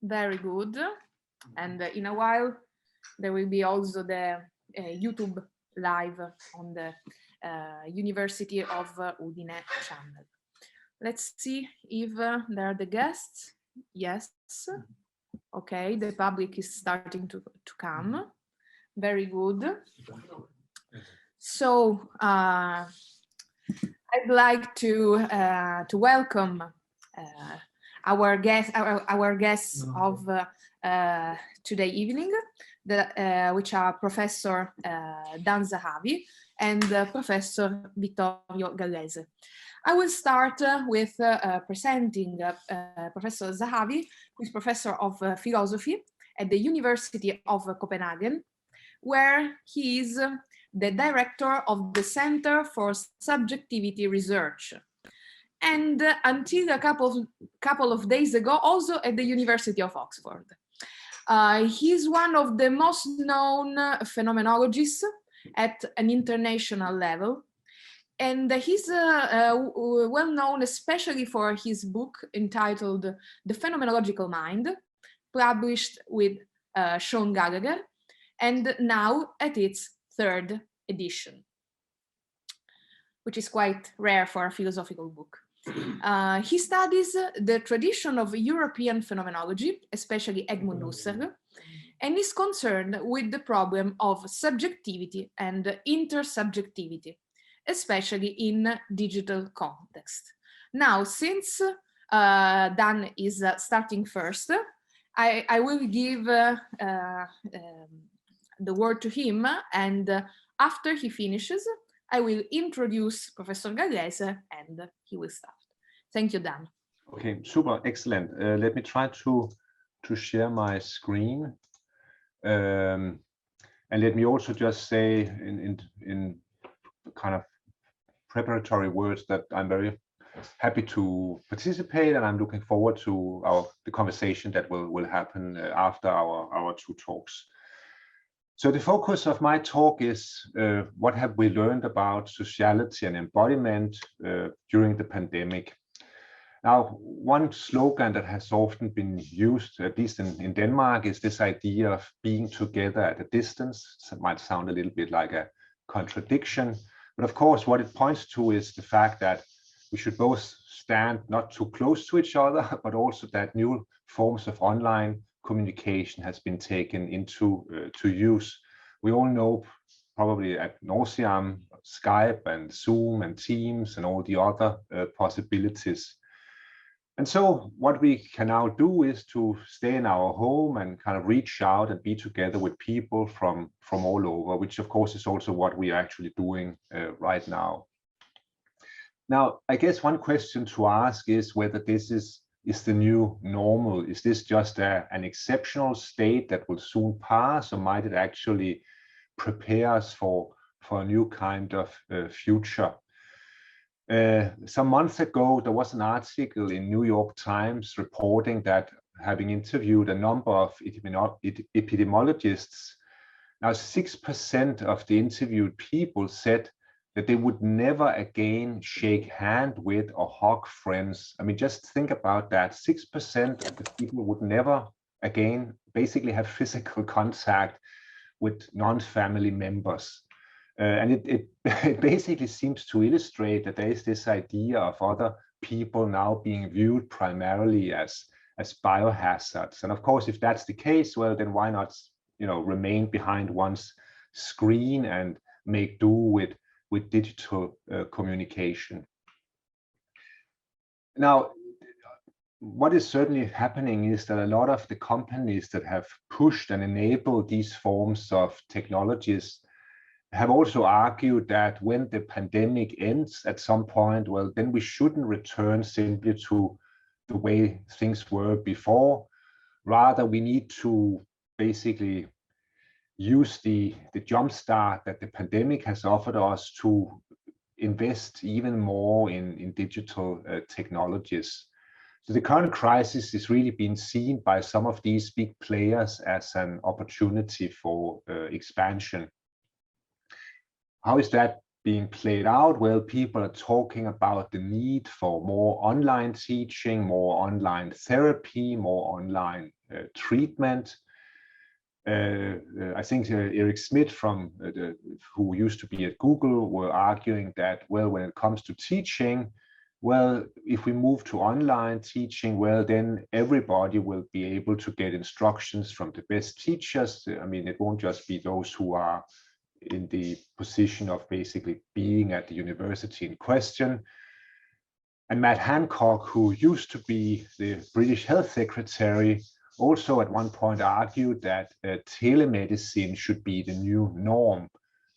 Very good. And in a while, there will be also the YouTube live on the University of Udine channel. Let's see if there are the guests. Yes. Okay, the public is starting to come. Very good. So I'd like to welcome our guests of today evening, which are Professor Zahavi and Professor Vittorio Gallese. I will start with presenting Professor Zahavi, who is Professor of Philosophy at the University of Copenaghen, where he is the Director of the Center for Subjectivity Research, and until a couple of days ago, also at the University of Oxford. He's one of the most known phenomenologists at an international level, and he's well known especially for his book entitled The Phenomenological Mind, published with Sean Gallagher, and now at its 3rd edition, which is quite rare for a philosophical book. He studies the tradition of European phenomenology, especially Edmund Husserl, and is concerned with the problem of subjectivity and intersubjectivity, especially in digital context. Now, since Dan is starting first, I will give the word to him, and after he finishes, I will introduce Professor Gallese and he will start. Thank you, Dan. Okay, super, excellent. Let me try to share my screen. And let me also just say in kind of preparatory words that I'm very happy to participate, and I'm looking forward to the conversation that will happen after our 2 talks. So the focus of my talk is what have we learned about sociality and embodiment during the pandemic. Now, one slogan that has often been used, at least in Denmark, is this idea of being together at a distance. So it might sound a little bit like a contradiction, but of course what it points to is the fact that we should both stand not too close to each other, but also that new forms of online communication has been taken into use. We all know probably ad nauseam Skype and Zoom and Teams and all the other possibilities. And so what we can now do is to stay in our home and kind of reach out and be together with people from all over, which of course is also what we are actually doing right now. Now, I guess one question to ask is whether this is the new normal. Is this just an exceptional state that will soon pass, or might it actually prepare us for a new kind of future? Some months ago, there was an article in New York Times reporting that, having interviewed a number of epidemiologists, now 6% of the interviewed people said that they would never again shake hand with or hug friends. I mean, just think about that. 6% of the people would never again basically have physical contact with non-family members. And it basically seems to illustrate that there is this idea of other people now being viewed primarily as biohazards. And of course, if that's the case, well, then why not, remain behind one's screen and make do with digital communication. Now, what is certainly happening is that a lot of the companies that have pushed and enabled these forms of technologies have also argued that when the pandemic ends at some point, well, then we shouldn't return simply to the way things were before. Rather, we need to basically use the jumpstart that the pandemic has offered us to invest even more in digital technologies. So the current crisis is really being seen by some of these big players as an opportunity for expansion. How is that being played out? Well, people are talking about the need for more online teaching, more online therapy, more online treatment. I think Eric Schmidt who used to be at Google were arguing that, well, when it comes to teaching, well, if we move to online teaching, well, then everybody will be able to get instructions from the best teachers. I mean, it won't just be those who are in the position of basically being at the university in question. And Matt Hancock, who used to be the British Health Secretary, also at one point argued that telemedicine should be the new norm.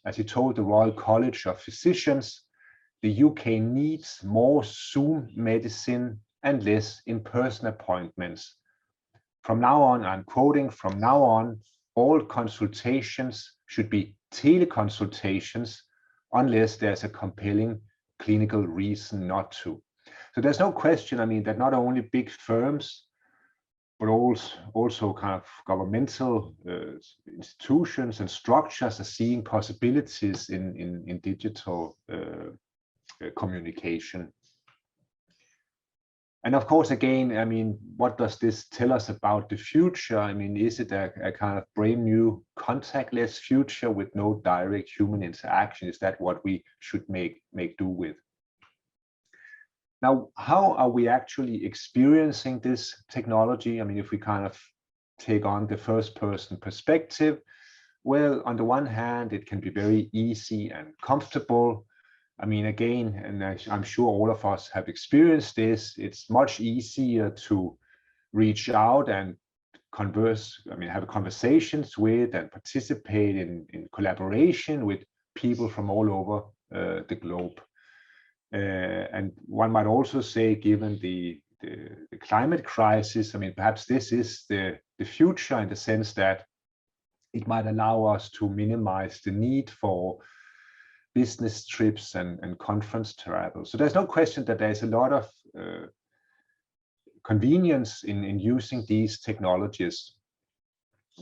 As he told the Royal College of Physicians, the UK needs more Zoom medicine and less in-person appointments. From now on, I'm quoting, from now on, all consultations should be teleconsultations unless there's a compelling clinical reason not to. So there's no question, I mean, that not only big firms, but also kind of governmental institutions and structures are seeing possibilities in digital communication. And of course, again, I mean, what does this tell us about the future? I mean, is it a kind of brand new contactless future with no direct human interaction? Is that what we should make do with? Now, how are we actually experiencing this technology? I mean, if we kind of take on the first person perspective, well, on the one hand, it can be very easy and comfortable. I mean, again, and I'm sure all of us have experienced this, it's much easier to reach out and converse, I mean, have conversations with and participate in collaboration with people from all over the globe. And one might also say, given the climate crisis, I mean, perhaps this is the future in the sense that it might allow us to minimize the need for business trips and conference travel. So there's no question that there's a lot of convenience in using these technologies.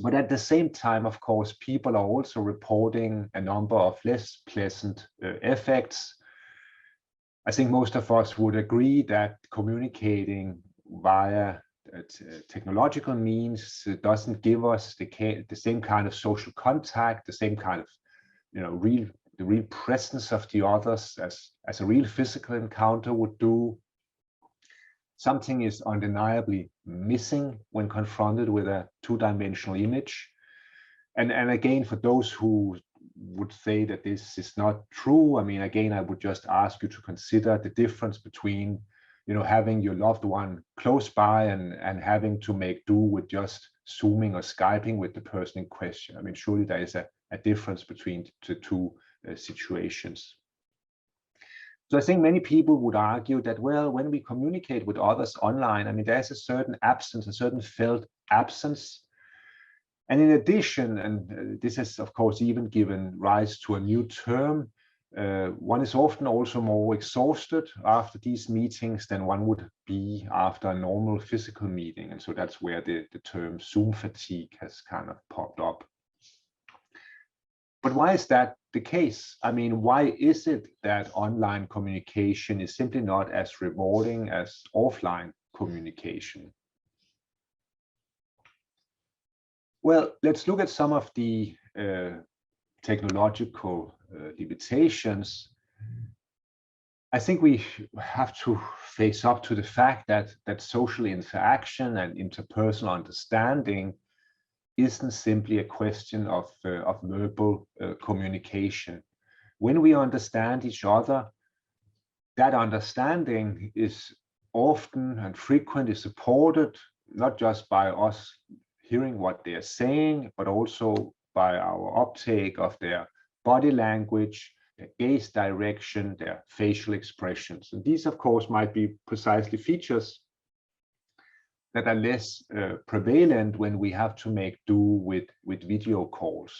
But at the same time, of course, people are also reporting a number of less pleasant effects. I think most of us would agree that communicating via technological means doesn't give us the same kind of social contact, the same kind of, you know, the real presence of the others as a real physical encounter would do. Something is undeniably missing when confronted with a two-dimensional image. And again, for those who would say that this is not true, I mean, again, I would just ask you to consider the difference between, you know, having your loved one close by and having to make do with just Zooming or Skyping with the person in question. I mean, surely there is a difference between the two situations. So I think many people would argue that, well, when we communicate with others online, I mean, there's a certain absence, a certain felt absence. And in addition, and this has, of course, even given rise to a new term, one is often also more exhausted after these meetings than one would be after a normal physical meeting. And so that's where the term Zoom fatigue has kind of popped up. But why is that the case? I mean, why is it that online communication is simply not as rewarding as offline communication? Well, let's look at some of the technological limitations. I think we have to face up to the fact that social interaction and interpersonal understanding isn't simply a question of verbal communication. When we understand each other, that understanding is often and frequently supported not just by us hearing what they are saying, but also by our uptake of their body language, their gaze direction, their facial expressions. And these, of course, might be precisely features that are less prevalent when we have to make do with video calls.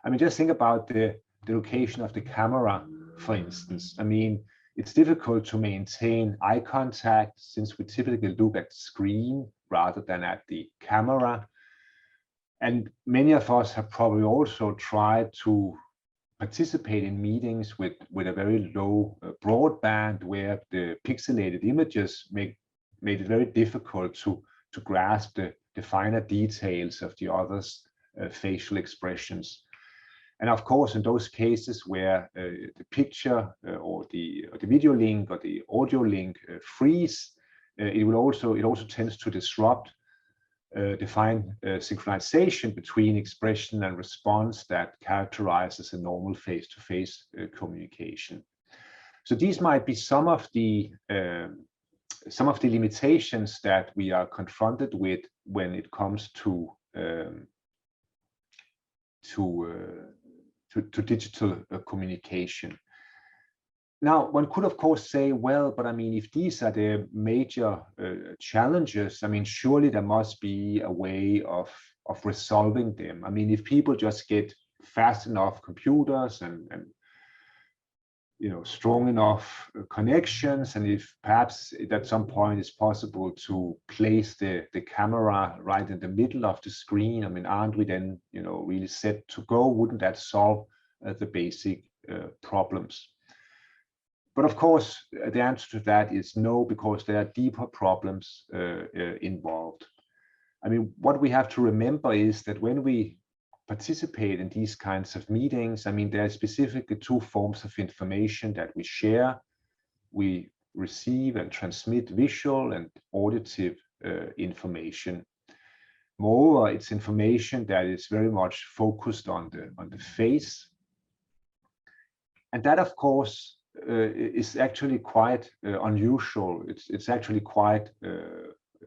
I mean, just think about the location of the camera, for instance. I mean, it's difficult to maintain eye contact since we typically look at the screen rather than at the camera. And many of us have probably also tried to participate in meetings with a very low broadband where the pixelated images made it very difficult to grasp the finer details of the other's facial expressions. And of course, in those cases where the picture or the video link or the audio link freeze, it also tends to disrupt the fine synchronization between expression and response that characterizes a normal face-to-face communication. So these might be some of the limitations that we are confronted with when it comes to digital communication. Now, one could of course say, well, but I mean, if these are the major challenges, I mean, surely there must be a way of resolving them. I mean, if people just get fast enough computers and strong enough connections, and if perhaps at some point it's possible to place the camera right in the middle of the screen, I mean, aren't we then really set to go? Wouldn't that solve the basic problems? But of course, the answer to that is no, because there are deeper problems involved. I mean, what we have to remember is that when we participate in these kinds of meetings, I mean, there are specifically two forms of information that we share. We receive and transmit visual and auditive information. Moreover, it's information that is very much focused on the face. And that, of course, is actually quite unusual. It's actually quite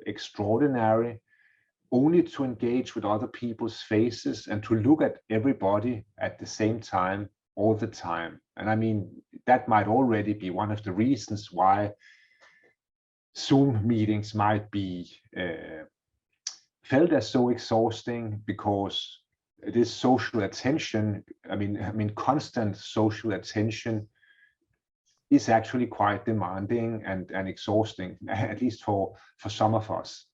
extraordinary, only to engage with other people's faces and to look at everybody at the same time, all the time. And I mean, that might already be one of the reasons why Zoom meetings might be felt as so exhausting, because this social attention, I mean, constant social attention is actually quite demanding and exhausting, at least for some of us.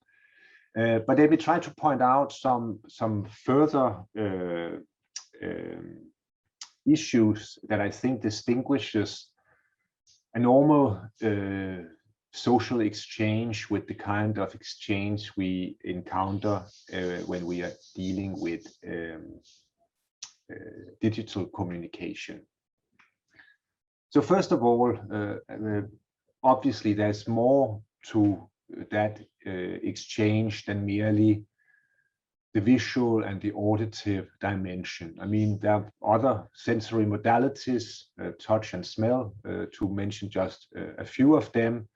But let me try to point out some further issues that I think distinguishes a normal social exchange with the kind of exchange we encounter when we are dealing with digital communication. So first of all, obviously there's more to that exchange than merely the visual and the auditive dimension. I mean, there are other sensory modalities, touch and smell, to mention just a few of them.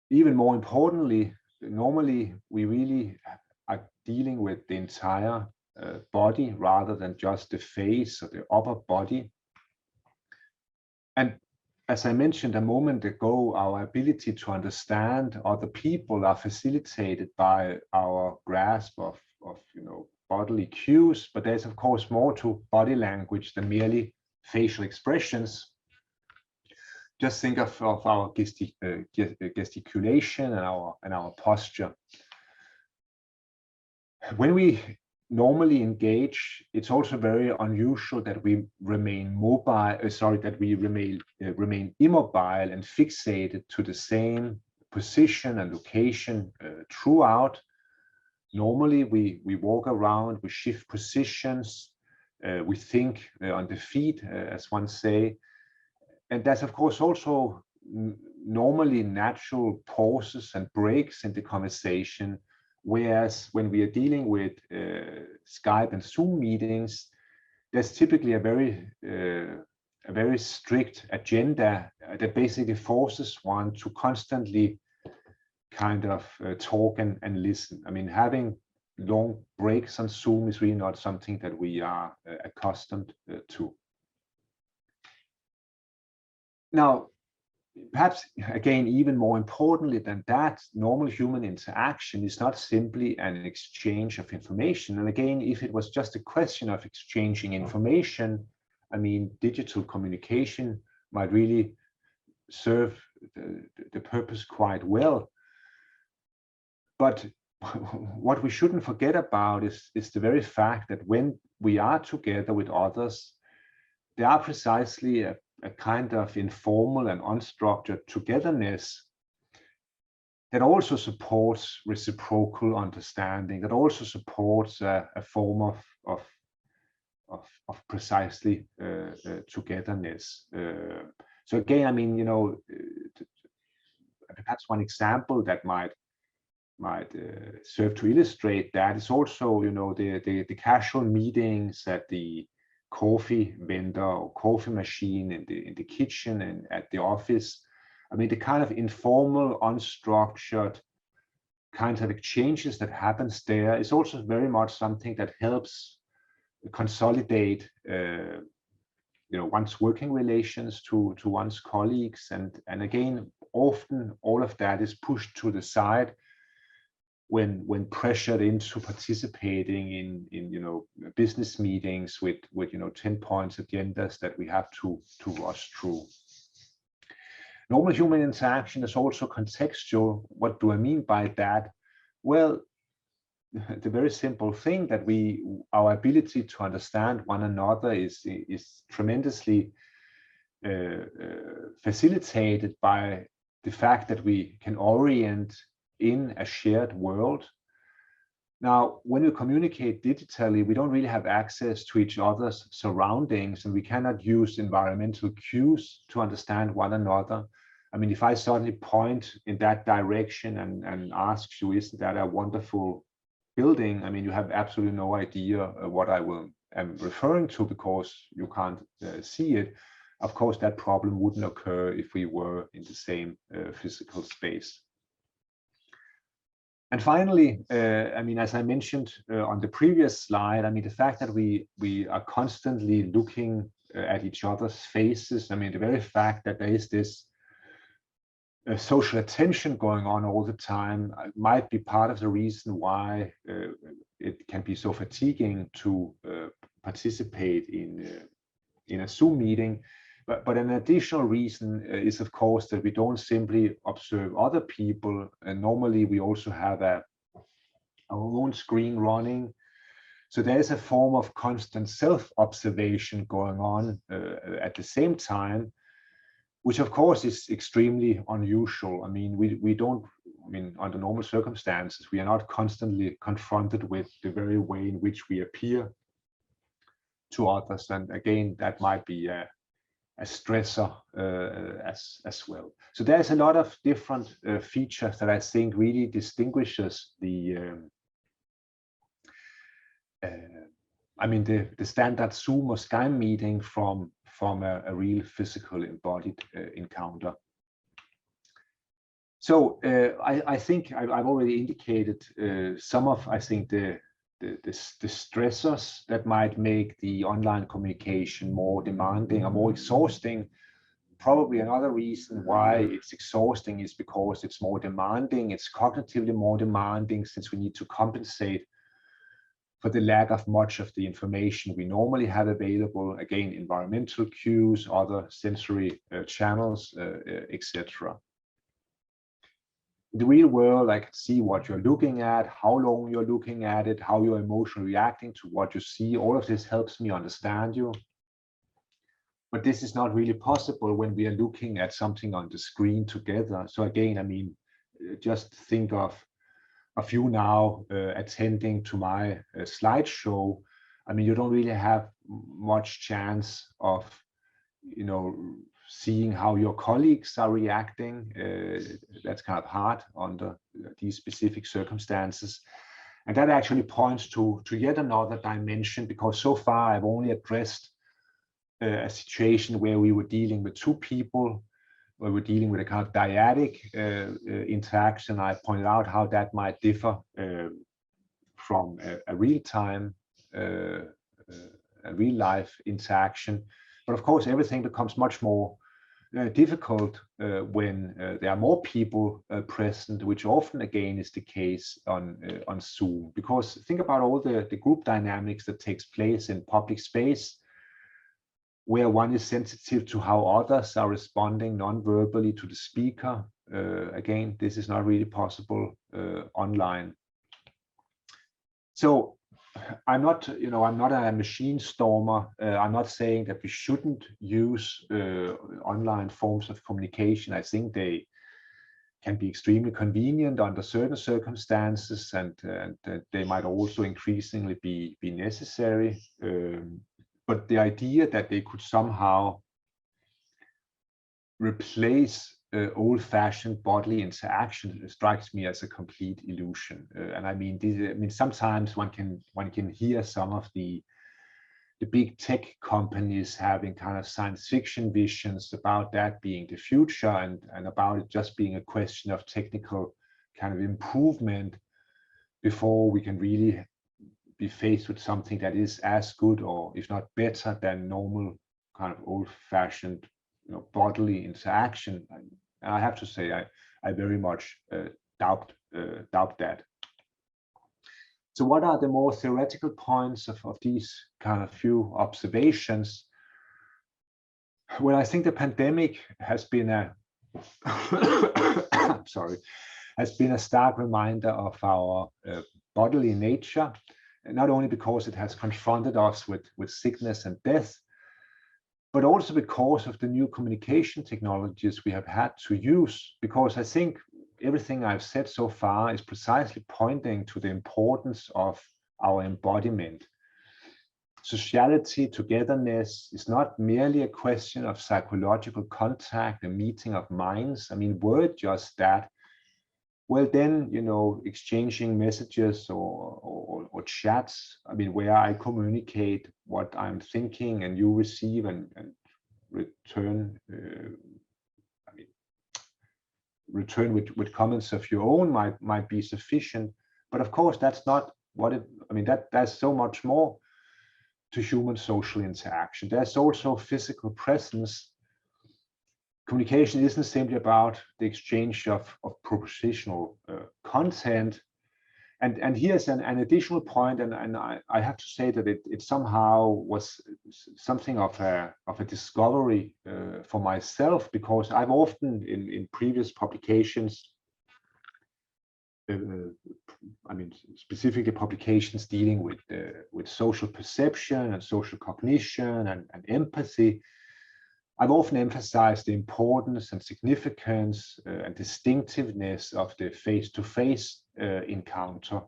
Even more importantly, normally we really are dealing with the entire body rather than just the face or the upper body. And as I mentioned a moment ago, our ability to understand other people are facilitated by our grasp of bodily cues, but there's of course more to body language than merely facial expressions. Just think of our gesticulation and our posture. When we normally engage, it's also very unusual that we remain remain immobile and fixated to the same position and location throughout. Normally we walk around, we shift positions, we think on the feet, as one say, and there's of course also normally natural pauses and breaks in the conversation. Whereas when we are dealing with Skype and Zoom meetings, there's typically a very strict agenda that basically forces one to constantly kind of talk and listen. I mean, having long breaks on Zoom is really not something that we are accustomed to. Now, perhaps, again, even more importantly than that, normal human interaction is not simply an exchange of information. And again, if it was just a question of exchanging information, I mean, digital communication might really serve the purpose quite well. But what we shouldn't forget about is the very fact that when we are together with others, there are precisely a kind of informal and unstructured togetherness that also supports reciprocal understanding, that also supports a form of precisely togetherness. So again, I mean, you know, perhaps one example that might serve to illustrate that is also, you know, the casual meetings at the coffee vendor or coffee machine in the kitchen and at the office. I mean, the kind of informal, unstructured kinds of exchanges that happens there is also very much something that helps consolidate, you know, one's working relations to one's colleagues, and again, often all of that is pushed to the side when pressured into participating in you know, business meetings with you know, 10 points agendas that we have to rush through. Normal human interaction is also contextual. What do I mean by that? Well, the very simple thing that our ability to understand one another is tremendously facilitated by the fact that we can orient in a shared world. Now, when we communicate digitally, we don't really have access to each other's surroundings, and we cannot use environmental cues to understand one another. I mean, if I suddenly point in that direction and ask you, isn't that a wonderful building? I mean, you have absolutely no idea what I am referring to because you can't see it. Of course, that problem wouldn't occur if we were in the same physical space. And finally, I mean, as I mentioned on the previous slide, I mean, the fact that we are constantly looking at each other's faces, I mean, the very fact that there is this social attention going on all the time might be part of the reason why it can be so fatiguing to participate in a Zoom meeting. But an additional reason is, of course, that we don't simply observe other people. And normally we also have our own screen running. So there is a form of constant self-observation going on at the same time, which of course is extremely unusual. I mean, we don't, I mean, under normal circumstances, we are not constantly confronted with the very way in which we appear to others. And again, that might be a stressor as well. So there's a lot of different features that I think really distinguishes the standard Zoom or Skype meeting from a real physical embodied encounter. So I think I've already indicated some of, I think, the stressors that might make the online communication more demanding or more exhausting. Probably another reason why it's exhausting is because it's more demanding. It's cognitively more demanding since we need to compensate for the lack of much of the information we normally have available. Again, environmental cues, other sensory channels, etc. In the real world, I can see what you're looking at, how long you're looking at it, how you're emotionally reacting to what you see. All of this helps me understand you. But this is not really possible when we are looking at something on the screen together. So again, I mean, just think of you now attending to my slideshow. I mean, you don't really have much chance of, you know, seeing how your colleagues are reacting. That's kind of hard under these specific circumstances. And that actually points to yet another dimension, because so far I've only addressed a situation where we were dealing with two people, where we're dealing with a kind of dyadic interaction. I pointed out how that might differ from a real-time, a real-life interaction. But of course, everything becomes much more difficult when there are more people present, which often, again, is the case on Zoom. Because think about all the group dynamics that takes place in public space, where one is sensitive to how others are responding non-verbally to the speaker. Again, this is not really possible online. So I'm not, you know, I'm not a machine stormer. I'm not saying that we shouldn't use online forms of communication. I think they can be extremely convenient under certain circumstances, and they might also increasingly be necessary. But the idea that they could somehow replace old-fashioned bodily interaction strikes me as a complete illusion. And I mean, sometimes one can hear some of the big tech companies having kind of science fiction visions about that being the future, and about it just being a question of technical kind of improvement before we can really be faced with something that is as good, or if not better, than normal kind of old-fashioned, bodily interaction. And I have to say, I very much doubt that. So what are the more theoretical points of these kind of few observations? Well, I think the pandemic has been a has been a stark reminder of our bodily nature, not only because it has confronted us with sickness and death, but also because of the new communication technologies we have had to use. Because I think everything I've said so far is precisely pointing to the importance of our embodiment. Sociality, togetherness, is not merely a question of psychological contact, a meeting of minds. I mean, were it just that, well then, exchanging messages or chats, I mean, where I communicate what I'm thinking and you receive and return, return with comments of your own might be sufficient. But of course, that's not what it, there's so much more to human social interaction. There's also physical presence. Communication isn't simply about the exchange of propositional content. And here's an additional point, and I have to say that it somehow was something of a discovery for myself, because I've often in previous publications, specifically publications dealing with social perception and social cognition and empathy, I've often emphasized the importance and significance and distinctiveness of the face-to-face encounter.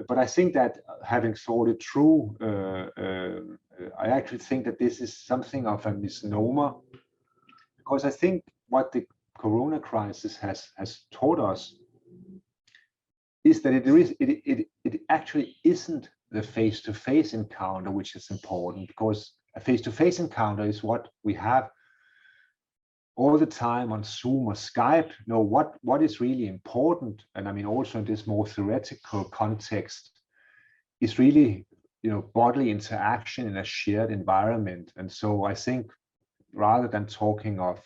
But I think that, having thought it through, I actually think that this is something of a misnomer, because I think what the Corona crisis has taught us is that it actually isn't the face-to-face encounter which is important, because a face-to-face encounter is what we have all the time on Zoom or Skype. What is really important, and also in this more theoretical context, is really bodily interaction in a shared environment. And so I think, rather than talking of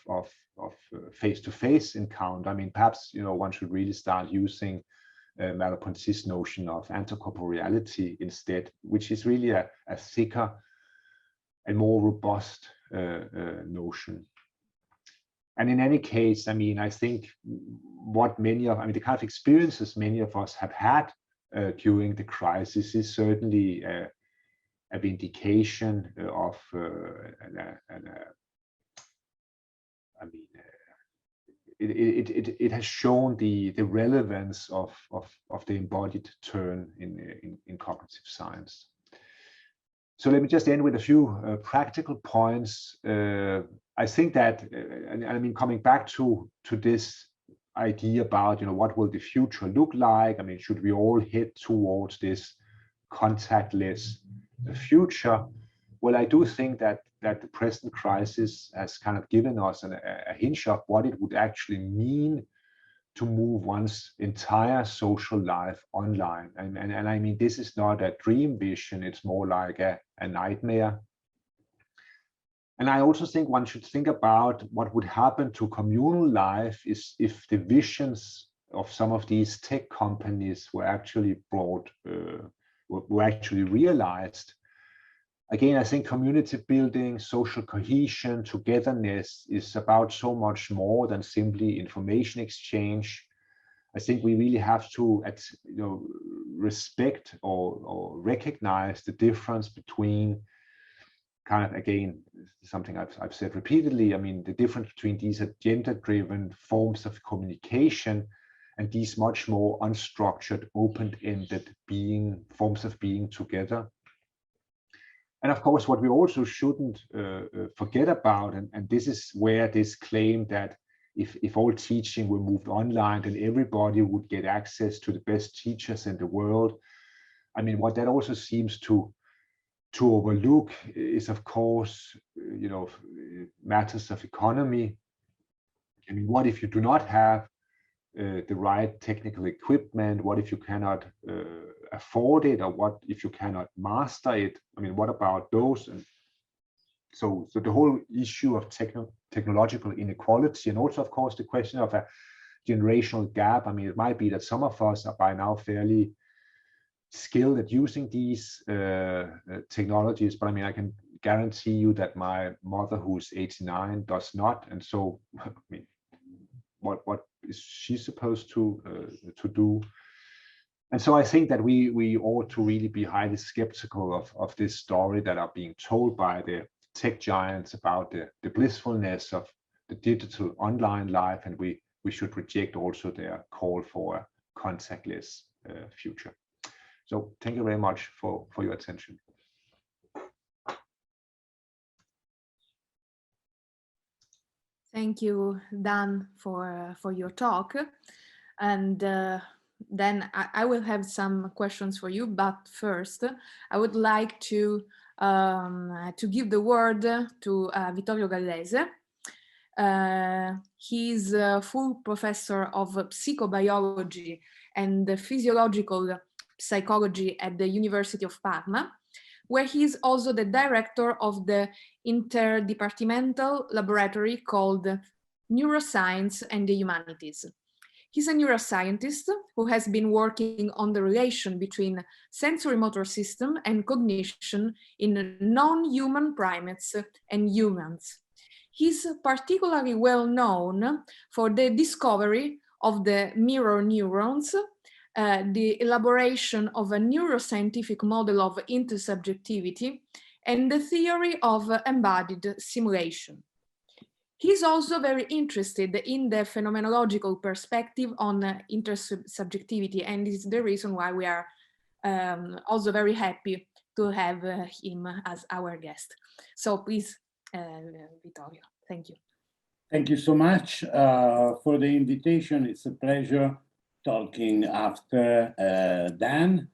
face-to-face encounter, perhaps one should really start using Merleau-Ponty's notion of anticorporeality instead, which is really a thicker and more robust notion. And in any case, I think what the kind of experiences many of us have had during the crisis is certainly a vindication of it has shown the relevance of the embodied turn in cognitive science. So let me just end with a few practical points. I think that, coming back to this idea about what will the future look like? Should we all head towards this contactless future? Well, I do think that the present crisis has kind of given us a hint of what it would actually mean to move one's entire social life online. And this is not a dream vision, it's more like a nightmare. And I also think one should think about what would happen to communal life if the visions of some of these tech companies were actually realized. Again, I think community building, social cohesion, togetherness is about so much more than simply information exchange. I think we really have to respect or recognize the difference between kind of, again, something I've said repeatedly, I mean, the difference between these agenda-driven forms of communication and these much more unstructured, open-ended forms of being together. And of course, what we also shouldn't forget about, and this is where this claim that if all teaching were moved online, then everybody would get access to the best teachers in the world. I mean, what that also seems to overlook is, of course, matters of economy. I mean, what if you do not have the right technical equipment? What if you cannot afford it, or what if you cannot master it? I mean, what about those? And so the whole issue of technological inequality, and also, of course, the question of a generational gap. I mean, it might be that some of us are by now fairly skilled at using these technologies, but I mean, I can guarantee you that my mother, who's 89, does not. And so, I mean, what is she supposed to do? And so I think that we ought to really be highly skeptical of this story that are being told by the tech giants about the blissfulness of the digital online life, and we should reject also their call for a contactless future. So thank you very much for your attention. Thank you, Dan, for your talk. And then I will have some questions for you, but first I would like to give the word to Vittorio Gallese. He's a full professor of psychobiology and physiological psychology at the University of Parma, where he is also the director of the interdepartmental laboratory called Neuroscience and the Humanities. He's a neuroscientist who has been working on the relation between sensory motor system and cognition in non-human primates and humans. He's particularly well known for the discovery of the mirror neurons, the elaboration of a neuroscientific model of intersubjectivity, and the theory of embodied simulation. He's also very interested in the phenomenological perspective on intersubjectivity, and this is the reason why we are also very happy to have him as our guest. So please, Vittorio, thank you. Thank you so much for the invitation. It's a pleasure talking after Dan.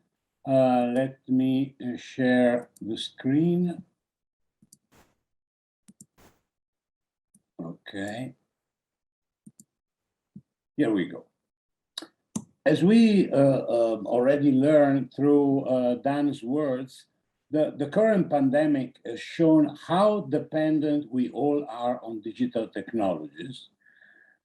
Let me share the screen. Okay. Here we go. As we already learned through Dan's words, the current pandemic has shown how dependent we all are on digital technologies,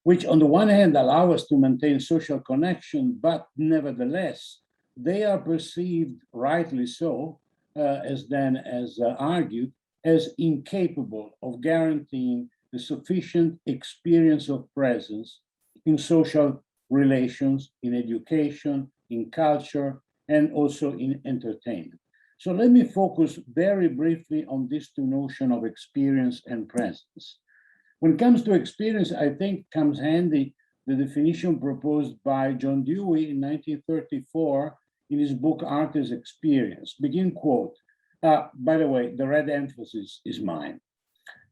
which on the one hand allow us to maintain social connection, but nevertheless, they are perceived, rightly so, as Dan has argued, as incapable of guaranteeing the sufficient experience of presence in social relations, in education, in culture, and also in entertainment. So let me focus very briefly on these two notions of experience and presence. When it comes to experience, I think comes handy the definition proposed by John Dewey in 1934 in his book, Art as Experience. Begin quote. By the way, the red emphasis is mine.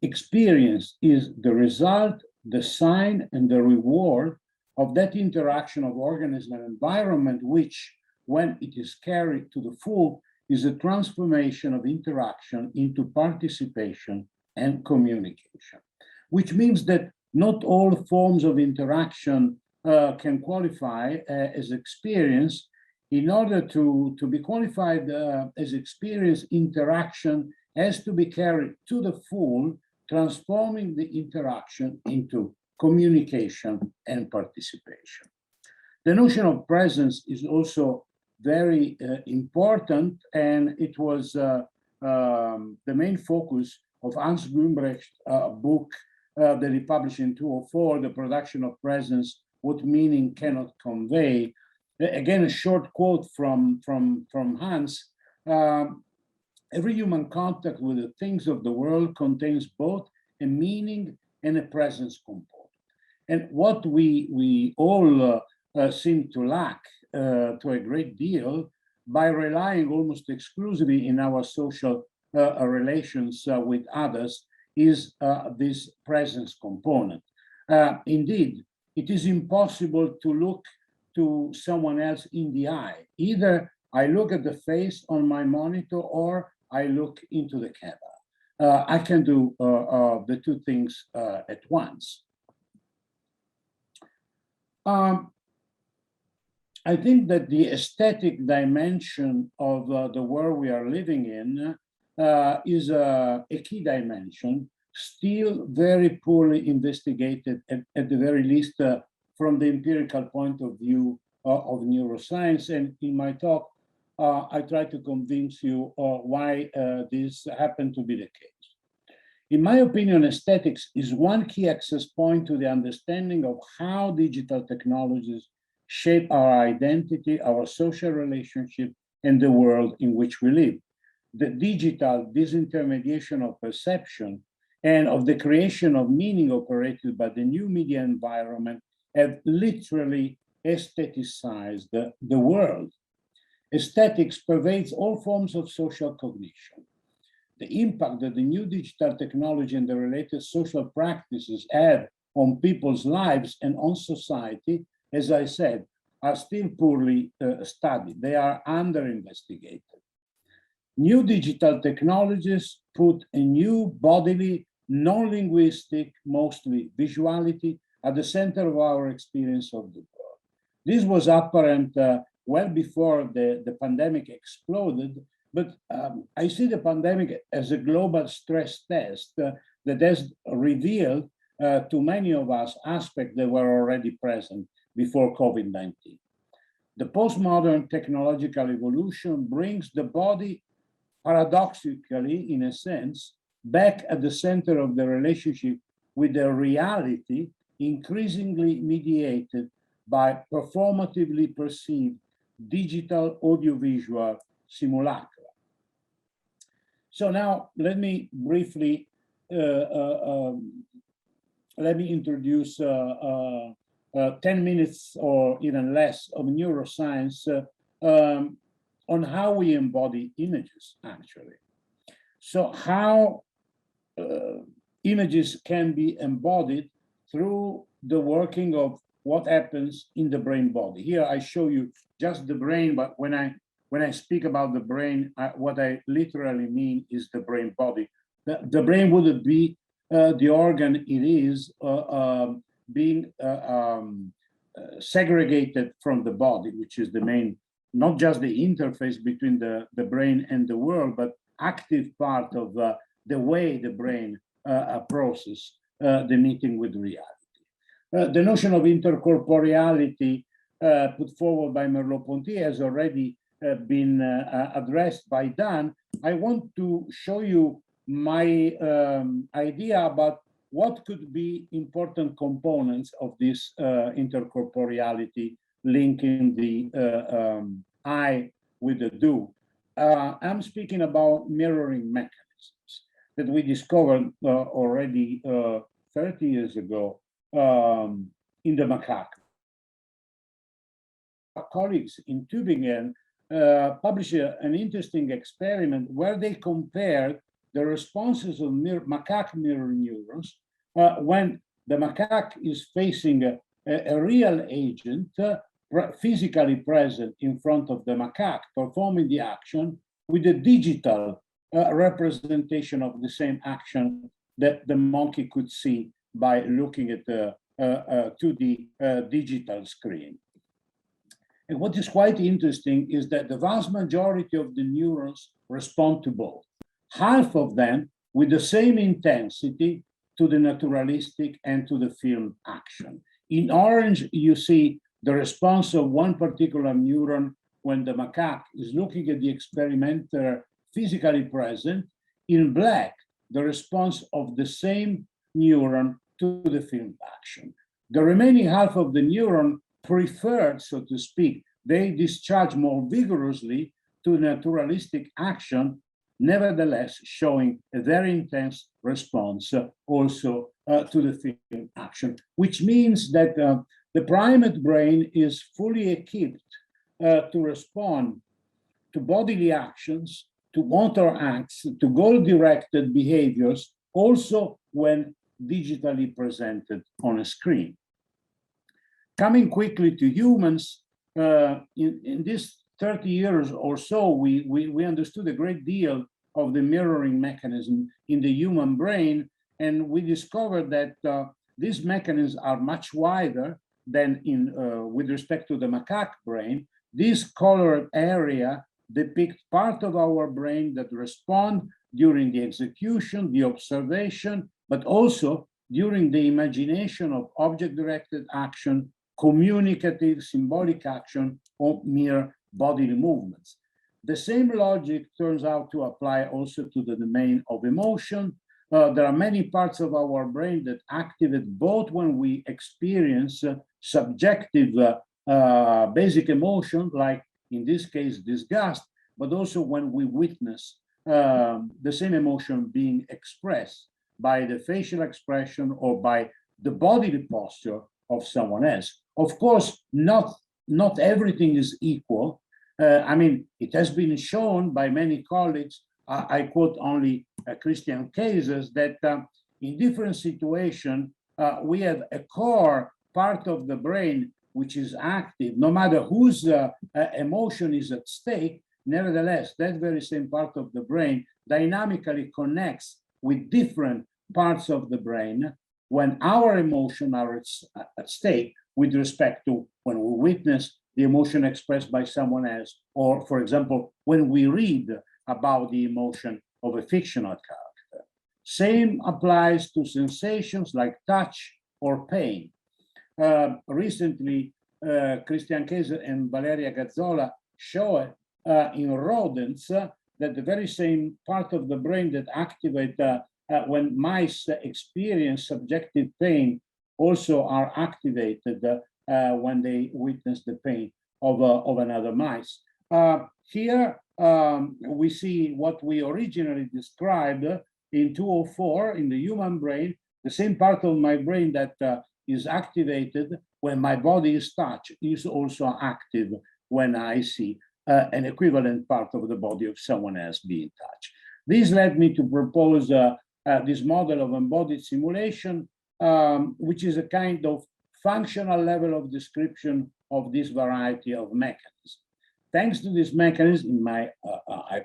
Experience is the result, the sign, and the reward of that interaction of organism and environment, which, when it is carried to the full, is a transformation of interaction into participation and communication, which means that not all forms of interaction can qualify as experience. In order to be qualified as experience, interaction has to be carried to the full, transforming the interaction into communication and participation. The notion of presence is also very important, and it was the main focus of Hans Gumbrecht's book that he published in 2004, The Production of Presence, What Meaning Cannot Convey. Again, a short quote from Hans. Every human contact with the things of the world contains both a meaning and a presence component. And what we all seem to lack to a great deal by relying almost exclusively in our social relations with others is this presence component. Indeed, it is impossible to look to someone else in the eye. Either I look at the face on my monitor or I look into the camera. I can do the two things at once. I think that the aesthetic dimension of the world we are living in is a key dimension, still very poorly investigated, at the very least from the empirical point of view of neuroscience. And in my talk, I try to convince you why this happened to be the case. In my opinion, aesthetics is one key access point to the understanding of how digital technologies shape our identity, our social relationship, and the world in which we live. The digital disintermediation of perception and of the creation of meaning operated by the new media environment have literally aestheticized the world. Aesthetics pervades all forms of social cognition. The impact that the new digital technology and the related social practices have on people's lives and on society, as I said, are still poorly studied. They are under-investigated. New digital technologies put a new bodily, non-linguistic, mostly visuality, at the center of our experience of the world. This was apparent well before the pandemic exploded, but I see the pandemic as a global stress test that has revealed to many of us aspects that were already present before COVID-19. The postmodern technological evolution brings the body, paradoxically, in a sense, back at the center of the relationship with the reality, increasingly mediated by performatively perceived digital audiovisual simulacra. So now let me briefly introduce 10 minutes or even less of neuroscience on how we embody images, actually. So how images can be embodied through the working of what happens in the brain body. Here I show you just the brain, but when I speak about the brain, what I literally mean is the brain body. The brain wouldn't be the organ it is being segregated from the body, which is the main, not just the interface between the brain and the world, but active part of the way the brain processes the meeting with reality. The notion of intercorporeality put forward by Merleau-Ponty has already been addressed by Dan. I want to show you my idea about what could be important components of this intercorporeality linking the I with the do. I'm speaking about mirroring mechanisms that we discovered already 30 years ago in the macaque. Our colleagues in Tübingen published an interesting experiment where they compared the responses of macaque mirror neurons when the macaque is facing a real agent physically present in front of the macaque performing the action with a digital representation of the same action that the monkey could see by looking at the 2D digital screen. And what is quite interesting is that the vast majority of the neurons respond to both. Half of them with the same intensity to the naturalistic and to the film action. In orange, you see the response of one particular neuron when the macaque is looking at the experimenter physically present. In black, the response of the same neuron to the film action. The remaining half of the neuron preferred, so to speak, they discharge more vigorously to naturalistic action nevertheless showing a very intense response also to the film action, which means that the primate brain is fully equipped to respond to bodily actions, to motor acts, to goal-directed behaviors, also when digitally presented on a screen. Coming quickly to humans, in this 30 years or so, we understood a great deal of the mirroring mechanism in the human brain, and we discovered that these mechanisms are much wider than with respect to the macaque brain. This colored area depicts part of our brain that respond during the execution, the observation, but also during the imagination of object-directed action, communicative, symbolic action, or mere bodily movements. The same logic turns out to apply also to the domain of emotion. There are many parts of our brain that activate both when we experience subjective basic emotion, like in this case, disgust, but also when we witness the same emotion being expressed by the facial expression or by the bodily posture of someone else. Of course, not everything is equal. I mean, it has been shown by many colleagues, I quote only Christian cases, that in different situations, we have a core part of the brain which is active, no matter whose emotion is at stake. Nevertheless, that very same part of the brain dynamically connects with different parts of the brain when our emotions are at stake with respect to when we witness the emotion expressed by someone else, or, for example, when we read about the emotion of a fictional character. Same applies to sensations like touch or pain. Recently, Christian Kaiser and Valeria Gazzola showed in rodents that the very same part of the brain that activate when mice experience subjective pain also are activated when they witness the pain of another mice. Here we see what we originally described in 204 in the human brain, the same part of my brain that is activated when my body is touched is also active when I see an equivalent part of the body of someone else being touched. This led me to propose this model of embodied simulation, which is a kind of functional level of description of this variety of mechanisms. Thanks to this mechanism,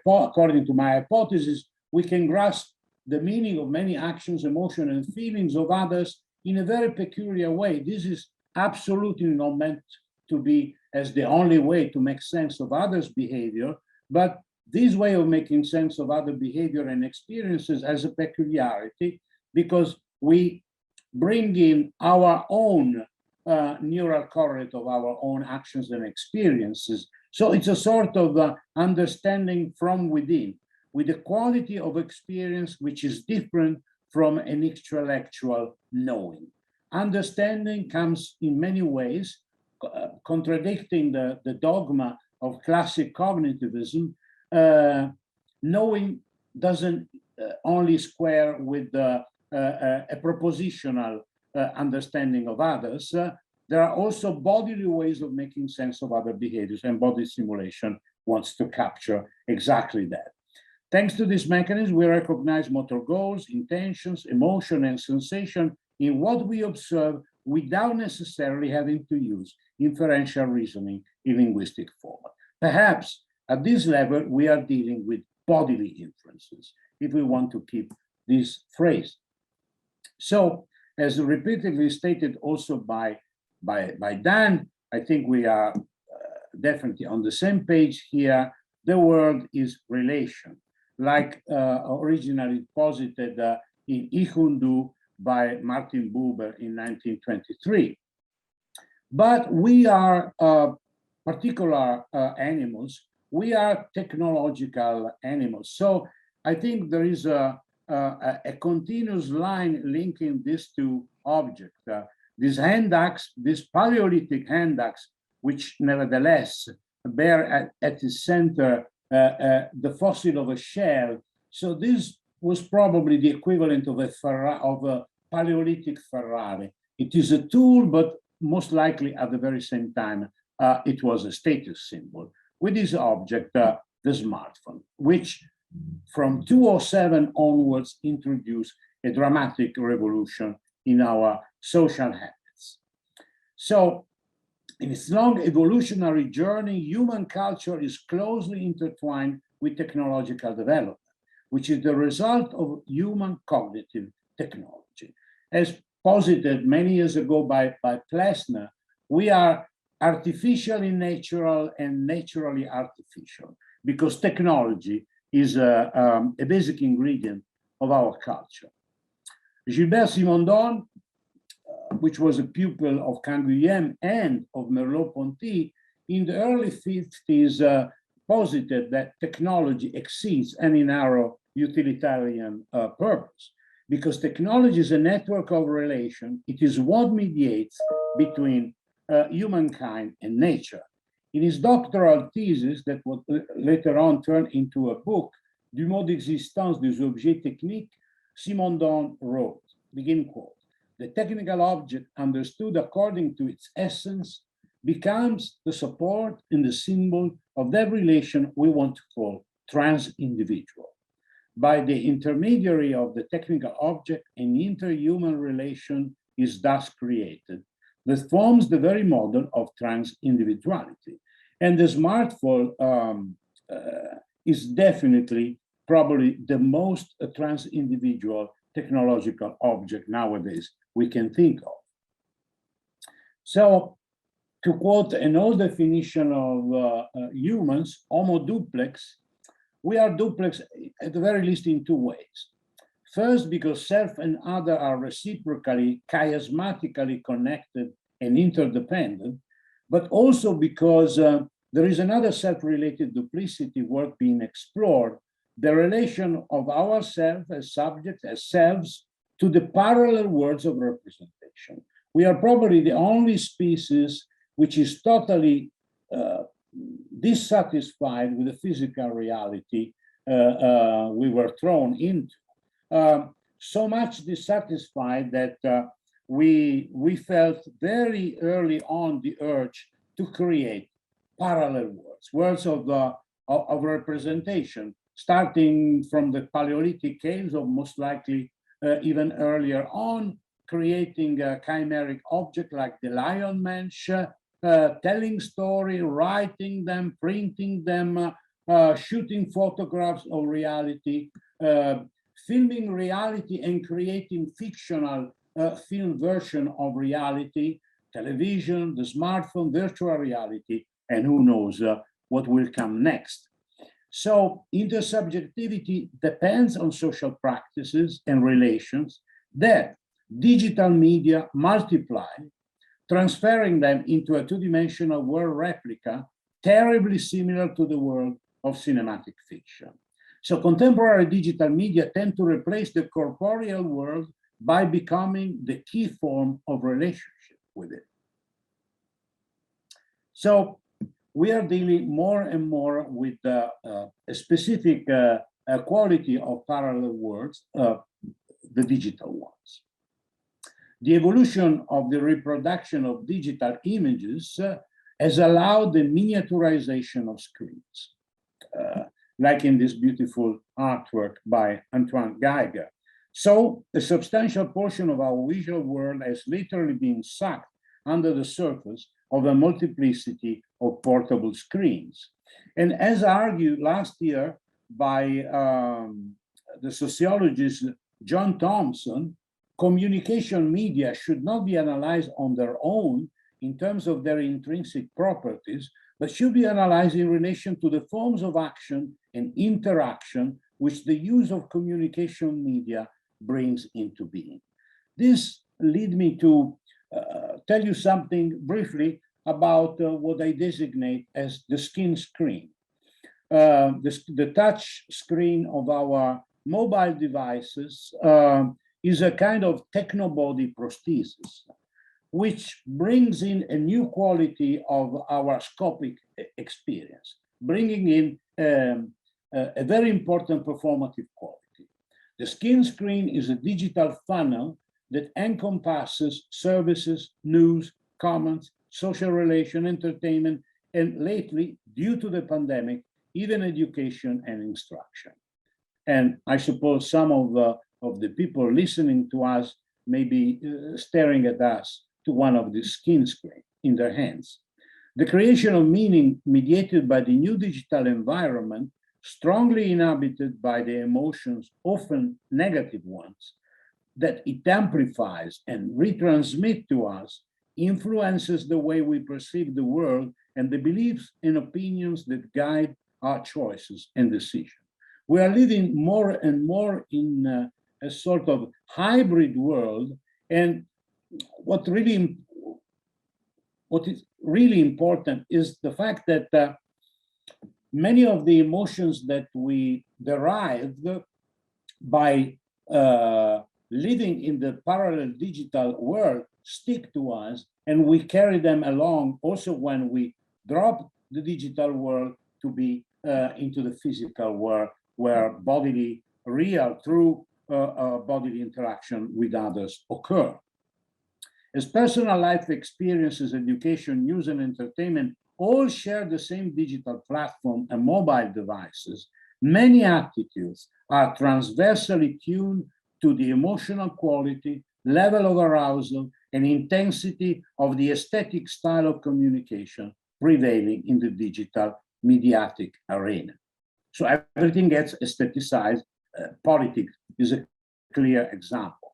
according to my hypothesis, we can grasp the meaning of many actions, emotions, and feelings of others in a very peculiar way. This is absolutely not meant to be as the only way to make sense of others' behavior, but this way of making sense of other behavior and experiences has a peculiarity because we bring in our own neural correlate of our own actions and experiences. So it's a sort of understanding from within, with a quality of experience which is different from an intellectual knowing. Understanding comes in many ways, contradicting the dogma of classic cognitivism. Knowing doesn't only square with a propositional understanding of others. There are also bodily ways of making sense of other behaviors, and body simulation wants to capture exactly that. Thanks to this mechanism, we recognize motor goals, intentions, emotion, and sensation in what we observe without necessarily having to use inferential reasoning in linguistic format. Perhaps at this level, we are dealing with bodily inferences, if we want to keep this phrase. So, as repeatedly stated also by Dan, I think we are definitely on the same page here. The word is relation, like originally posited in Ich und Du by Martin Buber in 1923. But we are particular animals. We are technological animals. So I think there is a continuous line linking these two objects. These hand axe, this Paleolithic hand axe, which nevertheless bear at its center the fossil of a shell. So this was probably the equivalent of a Paleolithic Ferrari. It is a tool, but most likely at the very same time, it was a status symbol. With this object, the smartphone, which from 2007 onwards introduced a dramatic revolution in our social habits. So in its long evolutionary journey, human culture is closely intertwined with technological development, which is the result of human cognitive technology. As posited many years ago by Plessner, we are artificially natural and naturally artificial, because technology is a basic ingredient of our culture. Gilbert Simondon, which was a pupil of Canguilhem and of Merleau-Ponty, in the early 50s posited that technology exceeds any narrow utilitarian purpose, because technology is a network of relation. It is what mediates between humankind and nature. In his doctoral thesis, that would later on turn into a book, Du mode d'existence des objets techniques, Simondon wrote, begin quote, "The technical object understood according to its essence becomes the support and the symbol of that relation we want to call trans-individual. By the intermediary of the technical object, an interhuman relation is thus created that forms the very model of trans-individuality." And the smartphone is definitely probably the most trans-individual technological object nowadays we can think of. So, to quote an old definition of humans, Homo duplex, we are duplex at the very least in two ways. First, because self and other are reciprocally, chiasmatically connected and interdependent, but also because there is another self-related duplicity worth being explored, the relation of ourselves as subjects, as selves, to the parallel worlds of representation. We are probably the only species which is totally dissatisfied with the physical reality we were thrown into. So much dissatisfied that we felt very early on the urge to create parallel worlds of representation, starting from the Paleolithic caves, or most likely even earlier on, creating a chimeric object like the lion mensch, telling story, writing them, printing them, shooting photographs of reality, filming reality and creating fictional film version of reality, television, the smartphone, virtual reality, and who knows what will come next. So intersubjectivity depends on social practices and relations that digital media multiply, transferring them into a two-dimensional world replica terribly similar to the world of cinematic fiction. So contemporary digital media tend to replace the corporeal world by becoming the key form of relationship with it. So we are dealing more and more with a specific quality of parallel worlds, the digital ones. The evolution of the reproduction of digital images has allowed the miniaturization of screens, like in this beautiful artwork by Antoine Geiger. So a substantial portion of our visual world has literally been sucked under the surface of a multiplicity of portable screens. And as argued last year by the sociologist John Thompson, communication media should not be analyzed on their own in terms of their intrinsic properties, but should be analyzed in relation to the forms of action and interaction which the use of communication media brings into being. This leads me to tell you something briefly about what I designate as the skin screen. The touch screen of our mobile devices is a kind of techno-body prosthesis, which brings in a new quality of our scopic experience, bringing in a very important performative quality. The skin screen is a digital funnel that encompasses services, news, comments, social relation, entertainment, and lately, due to the pandemic, even education and instruction. And I suppose some of the people listening to us may be staring at us to one of the skin screens in their hands. The creation of meaning mediated by the new digital environment, strongly inhabited by the emotions, often negative ones, that it amplifies and retransmits to us, influences the way we perceive the world and the beliefs and opinions that guide our choices and decisions. We are living more and more in a sort of hybrid world, and what is really important is the fact that many of the emotions that we derived by living in the parallel digital world stick to us, and we carry them along also when we drop the digital world to be into the physical world, where bodily, real, true bodily interaction with others occur. As personal life experiences, education, news, and entertainment all share the same digital platform and mobile devices, many attitudes are transversally tuned to the emotional quality, level of arousal, and intensity of the aesthetic style of communication prevailing in the digital mediatic arena. So everything gets aestheticized. Politics is a clear example.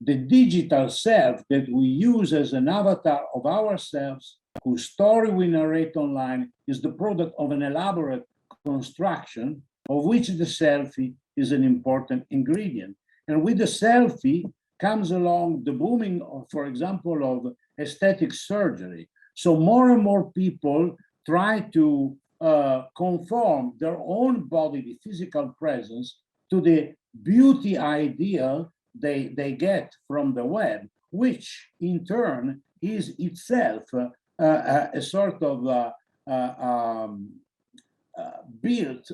The digital self that we use as an avatar of ourselves, whose story we narrate online, is the product of an elaborate construction of which the selfie is an important ingredient. And with the selfie comes along the booming, for example, of aesthetic surgery. So more and more people try to conform their own bodily physical presence to the beauty ideal they get from the web, which in turn is itself a sort of built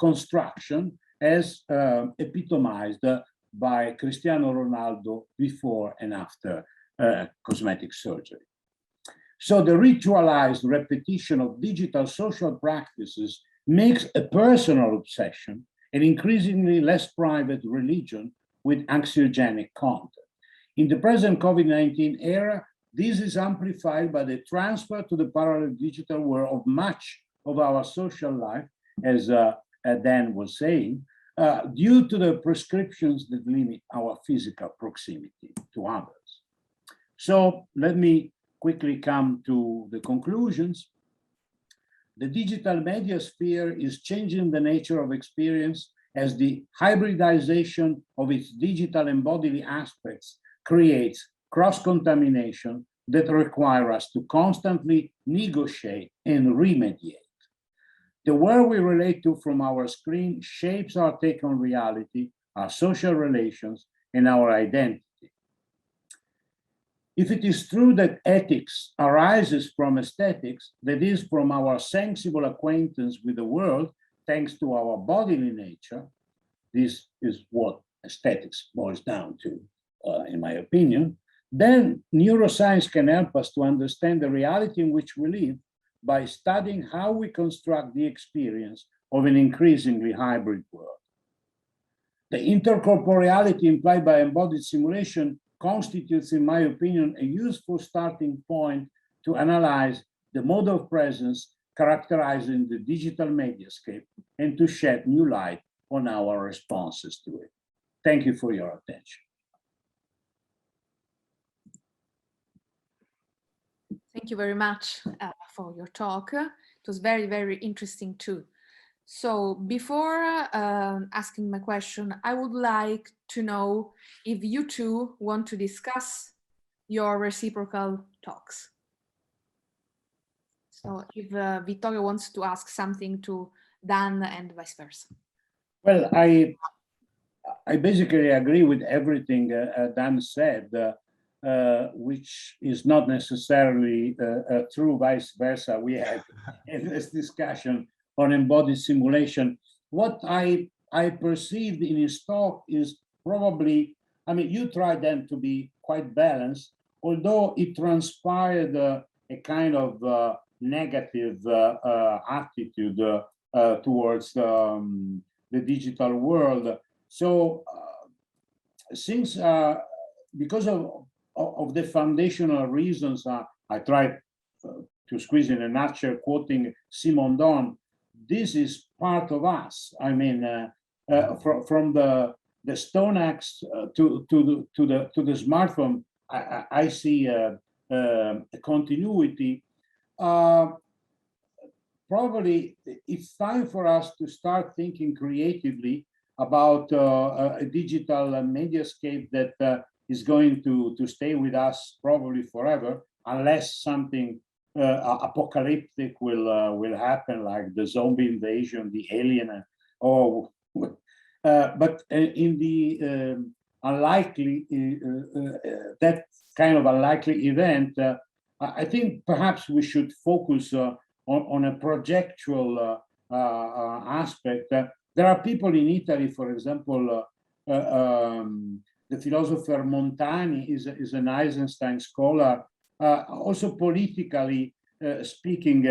construction as epitomized by Cristiano Ronaldo before and after cosmetic surgery. So the ritualized repetition of digital social practices makes a personal obsession an increasingly less private religion with anxiogenic content. In the present COVID-19 era, this is amplified by the transfer to the parallel digital world of much of our social life, as Dan was saying, due to the prescriptions that limit our physical proximity to others. So let me quickly come to the conclusions. The digital media sphere is changing the nature of experience as the hybridization of its digital and bodily aspects creates cross-contamination that require us to constantly negotiate and remediate. The world we relate to from our screen shapes our take on reality, our social relations, and our identity. If it is true that ethics arises from aesthetics, that is, from our sensible acquaintance with the world, thanks to our bodily nature, this is what aesthetics boils down to, in my opinion, then neuroscience can help us to understand the reality in which we live by studying how we construct the experience of an increasingly hybrid world. The intercorporeality implied by embodied simulation constitutes, in my opinion, a useful starting point to analyze the mode of presence characterizing the digital mediascape and to shed new light on our responses to it. Thank you for your attention. Thank you very much for your talk. It was very, very interesting too. So before asking my question, I would like to know if you two want to discuss your reciprocal talks. So if Vittorio wants to ask something to Dan and vice versa. Well, I basically agree with everything Dan said, which is not necessarily true, vice versa. We had in this discussion on embodied simulation. What I perceived in his talk is probably, I mean, you tried them to be quite balanced, although it transpired a kind of negative attitude towards the digital world. So since because of the foundational reasons, I tried to squeeze in a nutshell, quoting Simon Don, this is part of us. I mean, from the Stone Axe to the smartphone, I see a continuity. Probably it's time for us to start thinking creatively about a digital mediascape that is going to stay with us probably forever, unless something apocalyptic will happen, like the zombie invasion, the alien, or but in the unlikely that kind of unlikely event, I think perhaps we should focus on a projectual aspect. There are people in Italy, for example, the philosopher Montani is an Eisenstein scholar. Also politically speaking,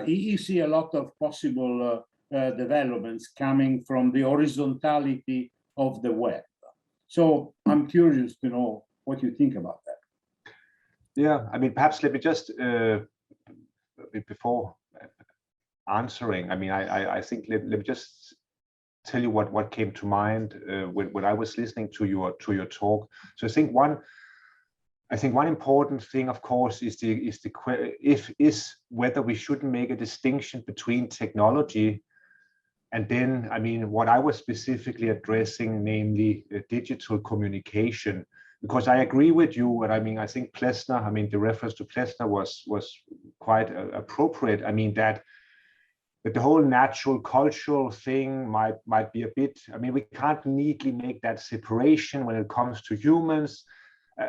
he see a lot of possible developments coming from the horizontality of the web. So I'm curious to know what you think about that. Yeah, I mean, perhaps let me just before answering, I mean, I think let me just tell you what came to mind when I was listening to your talk. So I think one important thing, of course, is whether we shouldn't make a distinction between technology and then, I mean, what I was specifically addressing, namely digital communication. Because I agree with you, and I mean, I think Plessner, I mean, the reference to Plessner was quite appropriate. I mean, that the whole natural cultural thing might be a bit, I mean, we can't neatly make that separation when it comes to humans.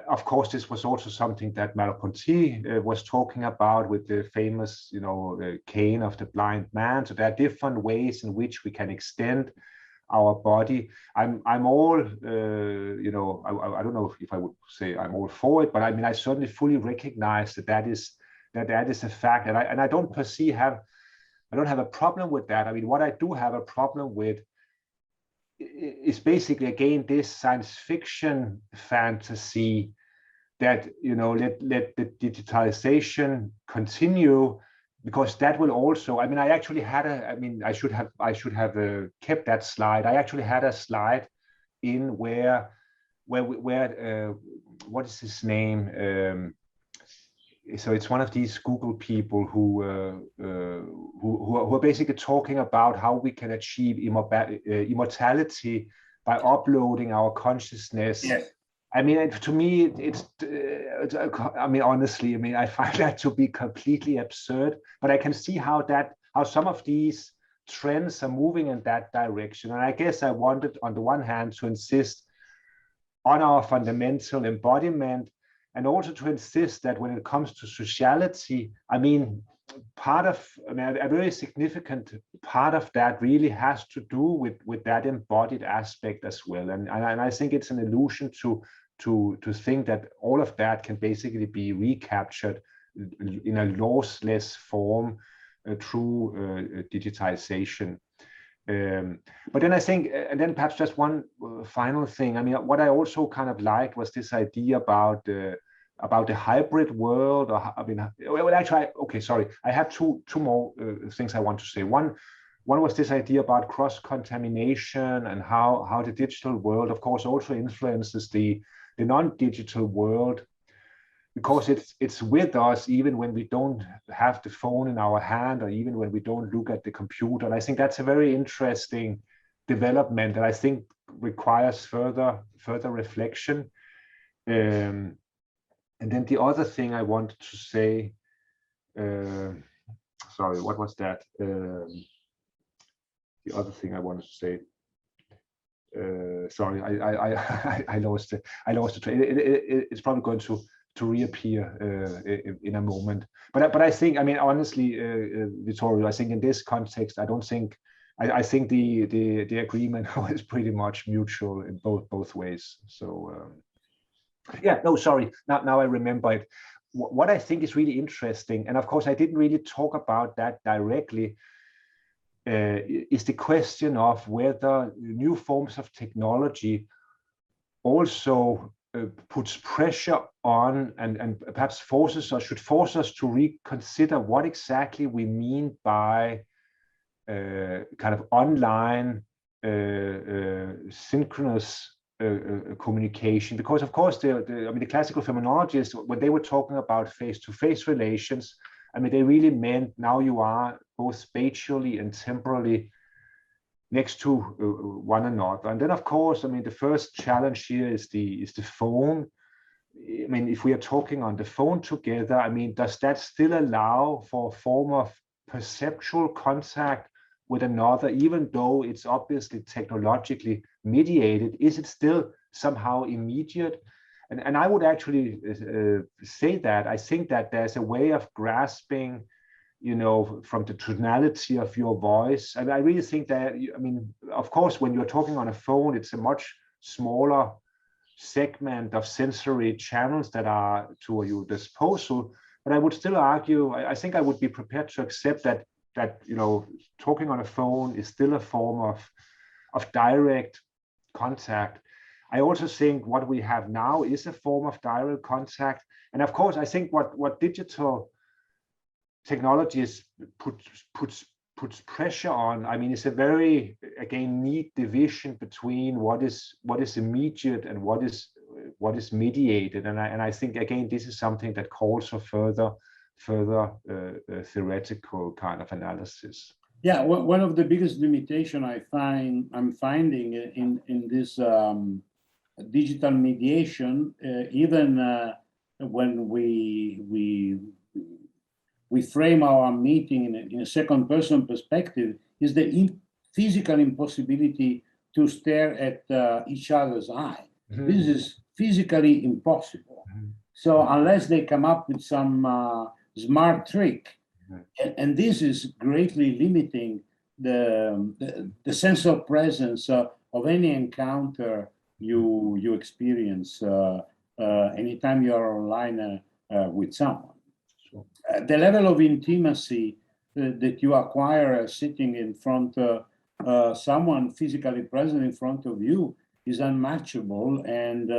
Of course, this was also something that Merleau-Ponty was talking about with the famous, you know, cane of the blind man. So there are different ways in which we can extend our body. I'm all, you know, I don't know if I would say I'm all for it, but I mean, I certainly fully recognize that is a fact, and I don't I don't have a problem with that. I mean, what I do have a problem with is basically, again, this science fiction fantasy that, you know, let the digitalization continue, because that will also, I mean, I actually had I should have kept that slide. I actually had a slide in where what is his name? So it's one of these Google people who are basically talking about how we can achieve immortality by uploading our consciousness. Yes. I mean, to me, I mean, honestly, I mean, I find that to be completely absurd. But I can see how some of these trends are moving in that direction. And I guess I wanted, on the one hand, to insist on our fundamental embodiment, and also to insist that when it comes to sociality, I mean, a very significant part of that really has to do with that embodied aspect as well. And I think it's an illusion to think that all of that can basically be recaptured in a lossless form through digitization. But then I think, and then perhaps just one final thing. I mean, what I also kind of liked was this idea about the hybrid world. Or I mean, well, actually, okay, sorry. I have two more things I want to say. One was this idea about cross-contamination and how the digital world, of course, also influences the non-digital world, because it's with us even when we don't have the phone in our hand, or even when we don't look at the computer. And I think that's a very interesting development that I think requires further reflection. And then the other thing I wanted to say, sorry, what was that? The other thing I wanted to say. Sorry, I lost it. It's probably going reappear in a moment. But I think, I mean, honestly, Vittorio, I think in this context, I don't think, I think the agreement is pretty much mutual in both ways. So yeah, no, sorry. Now I remember it. What I think is really interesting, and of course I didn't really talk about that directly, is the question of whether new forms of technology also puts pressure on and perhaps should force us to reconsider what exactly we mean by kind of online synchronous communication. Because of course, I mean, the classical phenomenologists, when they were talking about face-to-face relations, I mean, they really meant now you are both spatially and temporally next to one another. And then, of course, I mean, the first challenge here is the phone. I mean, if we are talking on the phone together, I mean, does that still allow for a form of perceptual contact with another, even though it's obviously technologically mediated? Is it still somehow immediate? And I would actually say that I think that there's a way of grasping, you know, from the tonality of your voice. And I really think that, I mean, of course, when you're talking on a phone, it's a much smaller segment of sensory channels that are to your disposal. But I would still argue, I think I would be prepared to accept that you know, talking on a phone is still a form of direct contact. I also think what we have now is a form of direct contact. And of course, I think what digital technologies puts pressure on, I mean, it's a very, again, neat division between what is immediate and what is mediated. And I think, again, this is something that calls for further theoretical kind of analysis. Yeah, one of the biggest limitation I'm finding in this digital mediation, even when we frame our meeting in a second person perspective, is the physical impossibility to stare at each other's eye. Mm-hmm. This is physically impossible. Mm-hmm. So unless they come up with some smart trick, and this is greatly limiting the sense of presence of any encounter you experience anytime you're online with someone. Sure. The level of intimacy that you acquire sitting in front of someone physically present in front of you is unmatchable, and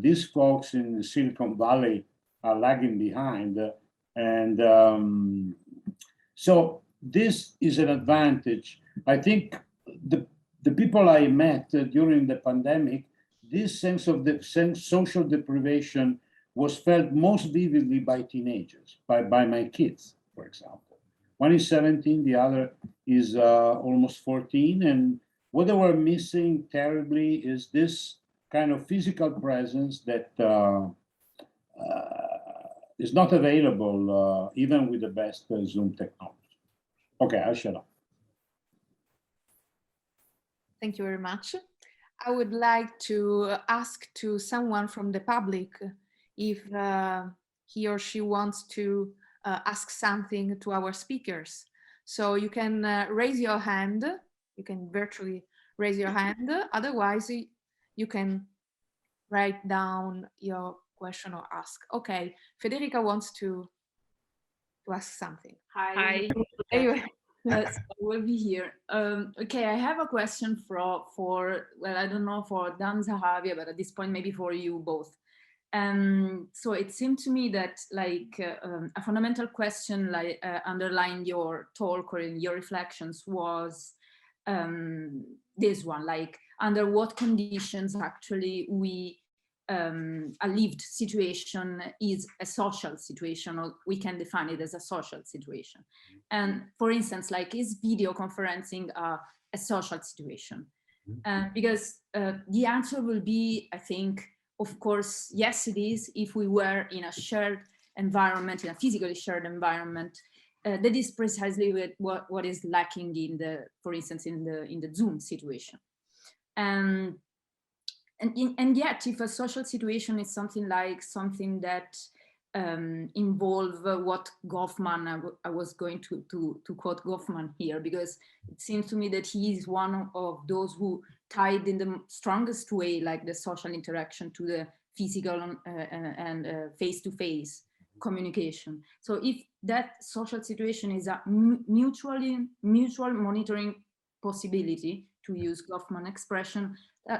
these folks in Silicon Valley are lagging behind. And so this is an advantage. I think the people I met during the pandemic, this sense of social deprivation was felt most vividly by teenagers, by my kids, for example. One is 17, the other is almost 14. And what they were missing terribly is this kind of physical presence that is not available even with the best Zoom technology. Okay, I'll shut up. Thank you very much. I would like to ask to someone from the public if he or she wants to ask something to our speakers. So you can raise your hand. You can virtually raise your hand. Otherwise, you can write down your question or ask. Okay, Federica wants to ask something. Hi. Anyway. Yes, I will be here. Okay, I have a question for well, I don't know, for Dan, Zahavi, but at this point maybe for you both. So it seemed to me that like a fundamental question like underlying your talk or in your reflections was this one, like under what conditions actually a lived situation is a social situation, or we can define it as a social situation. And for instance, like, is video conferencing a social situation? Because the answer will be, I think, of course, yes, it is, if we were in a shared environment, in a physically shared environment. That is precisely what is lacking in the, for instance, in the Zoom situation. And and yet, if a social situation is something that involve what Goffman, I was going to quote Goffman here, because it seems to me that he is one of those who tied in the strongest way, like the social interaction, to the physical and face-to-face communication. So if that social situation is a mutual monitoring possibility, to use Goffman expression,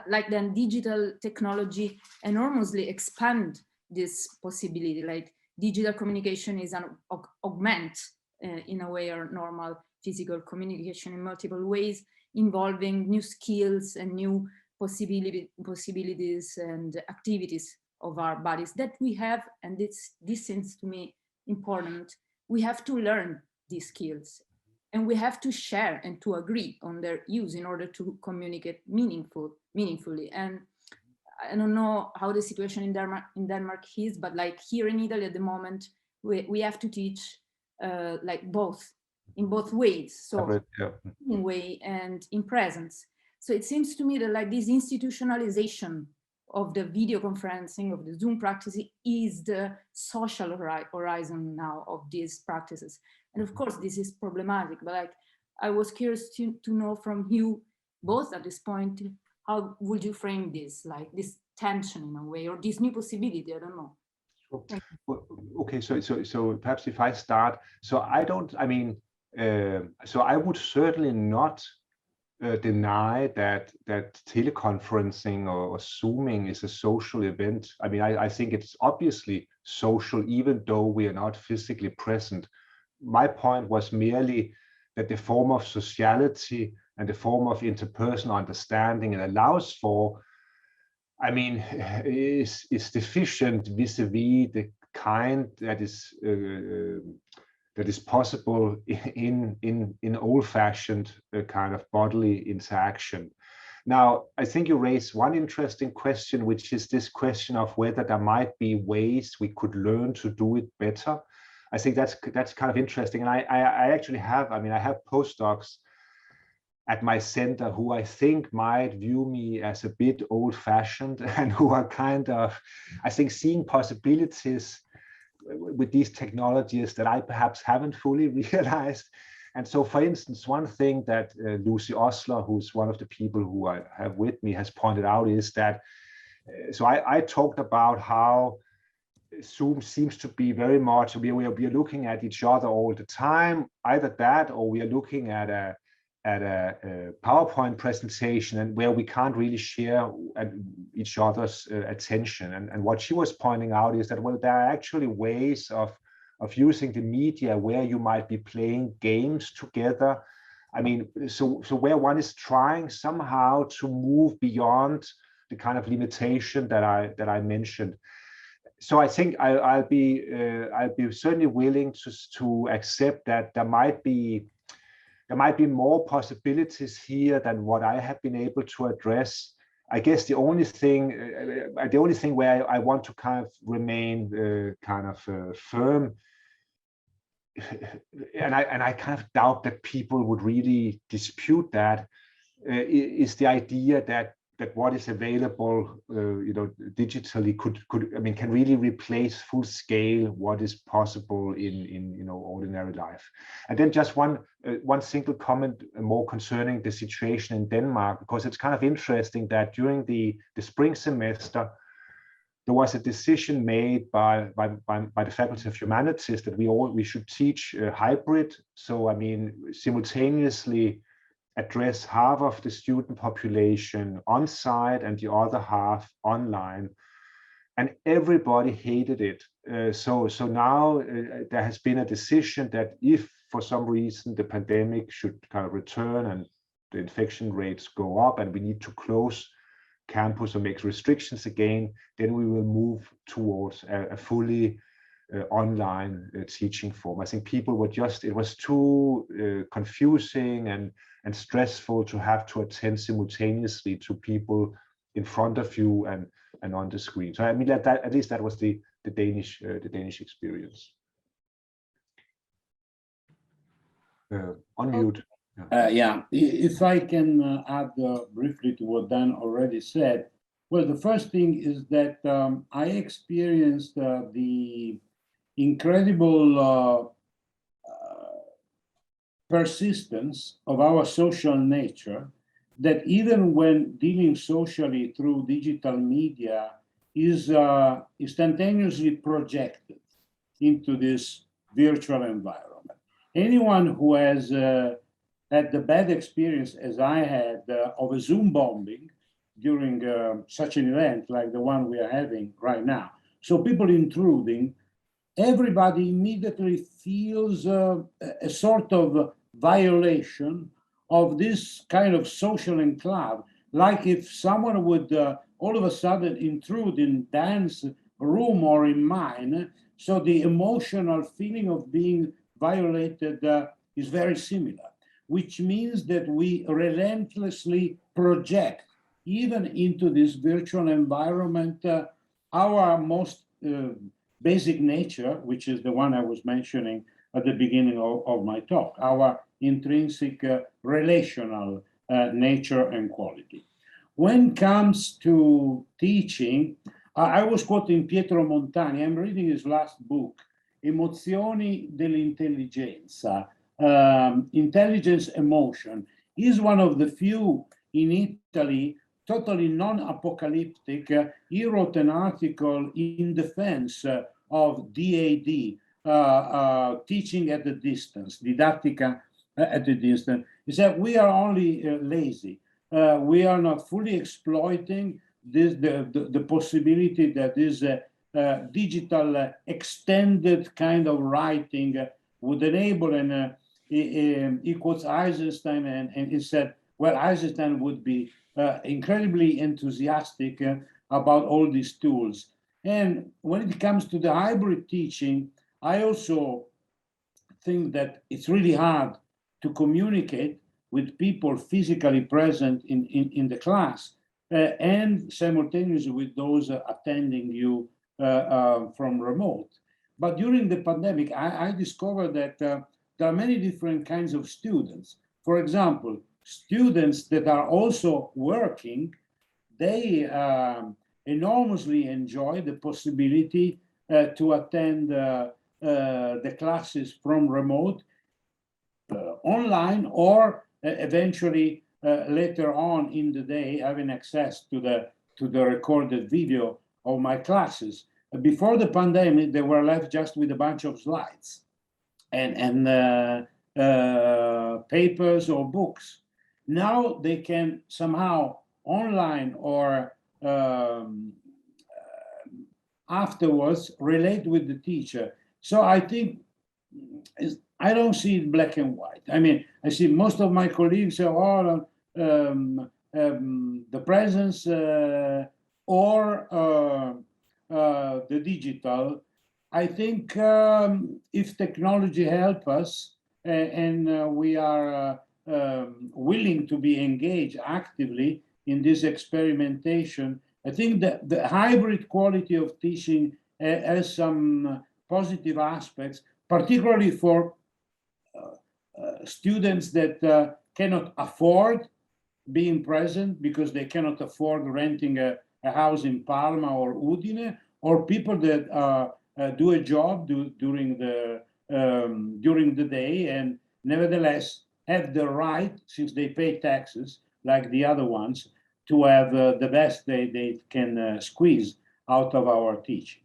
like then digital technology enormously expand this possibility. Like digital communication is an augment in a way or normal physical communication in multiple ways, involving new skills and new possibilities and activities of our bodies that we have. And this seems to me important. We have to learn these skills, and we have to share and to agree on their use in order to communicate meaningfully. And I don't know how the situation in Denmark is, but like here in Italy at the moment, we have to teach like in both ways. So in way and in presence. So it seems to me that like this institutionalization of the video conferencing, of the Zoom practice, is the social horizon now of these practices. And of course, this is problematic, but like I was curious to know from you both at this point, how would you frame this, like this tension in a way, or this new possibility? I don't know. Sure. Well, okay, so perhaps if I start, so I would certainly not deny that teleconferencing or Zooming is a social event. I mean, I think it's obviously social, even though we are not physically present. My point was merely that the form of sociality and the form of interpersonal understanding it allows for, I mean, is deficient vis-a-vis the kind that is possible in old-fashioned kind of bodily interaction. Now, I think you raised one interesting question, which is this question of whether there might be ways we could learn to do it better. I think that's kind of interesting, and I actually have, I have postdocs at my center who I think might view me as a bit old-fashioned and who are kind of, I think, seeing possibilities with these technologies that I perhaps haven't fully realized. And so, for instance, one thing that Lucy Osler, who's one of the people who I have with me, has pointed out is that, so I talked about how Zoom seems to be very much, we are looking at each other all the time, either that or we are looking at a PowerPoint presentation and where we can't really share each other's attention. And what she was pointing out is that, well, there are actually ways of using the media where you might be playing games together. I mean, so where one is trying somehow to move beyond the kind of limitation that I mentioned. So I think I'll be certainly willing to accept that there might be more possibilities here than what I have been able to address. I guess the only thing where I want to kind of remain firm, and I kind of doubt that people would really dispute that, is the idea that what is available, digitally can really replace full scale what is possible in ordinary life. And then just one single comment more concerning the situation in Denmark, because it's kind of interesting that during the spring semester, there was a decision made by the Faculty of Humanities that we should teach hybrid. So simultaneously address half of the student population on site and the other half online, and everybody hated it. So now there has been a decision that if for some reason the pandemic should kind of return and the infection rates go up and we need to close campus or make restrictions again, then we will move towards a fully online teaching form. I think people were it was too confusing and stressful to have to attend simultaneously to people in front of you and on the screen. So that at least that was the Danish experience. Unmute. Yeah, if I can add briefly to what Dan already said, Well, the first thing is that I experienced the incredible persistence of our social nature, that even when dealing socially through digital media is instantaneously projected into this virtual environment. Anyone who has had the bad experience, as I had, of a Zoom bombing during such an event like the one we are having right now, so people intruding, everybody immediately feels a sort of violation of this kind of social enclave, like if someone would all of a sudden intrude in Dan's room or in mine. So the emotional feeling of being violated is very similar, which means that we relentlessly project, even into this virtual environment, our most basic nature, which is the one I was mentioning at the beginning of my talk, our intrinsic relational nature and quality. When it comes to teaching, I was quoting Pietro Montani. I'm reading his last book, Emozioni dell'intelligenza, Intelligence Emotion. He's one of the few in Italy, totally non-apocalyptic. He wrote an article in defense of DAD, teaching at a distance, didattica at a distance. He said, we are only lazy. We are not fully exploiting this, the possibility that this digital extended kind of writing would enable, and he quotes Eisenstein, and he said, well, Eisenstein would be incredibly enthusiastic about all these tools. And when it comes to the hybrid teaching, I also think that it's really hard to communicate with people physically present in the class and simultaneously with those attending you from remote. But during the pandemic, I discovered that there are many different kinds of students. For example, students that are also working, they enormously enjoy the possibility to attend the classes from remote, online, or eventually later on in the day having access to the recorded video of my classes. Before the pandemic, they were left just with a bunch of slides and papers or books. Now they can somehow online or afterwards relate with the teacher. So I think I don't see it black and white. I mean, I see most of my colleagues say, oh, the presence or the digital. I think if technology helps us and we are willing to be engaged actively in this experimentation, I think that the hybrid quality of teaching has some positive aspects, particularly for students that cannot afford being present because they cannot afford renting a house in Parma or Udine, or people that do a job during the day and nevertheless have the right, since they pay taxes like the other ones, to have the best they can squeeze out of our teaching.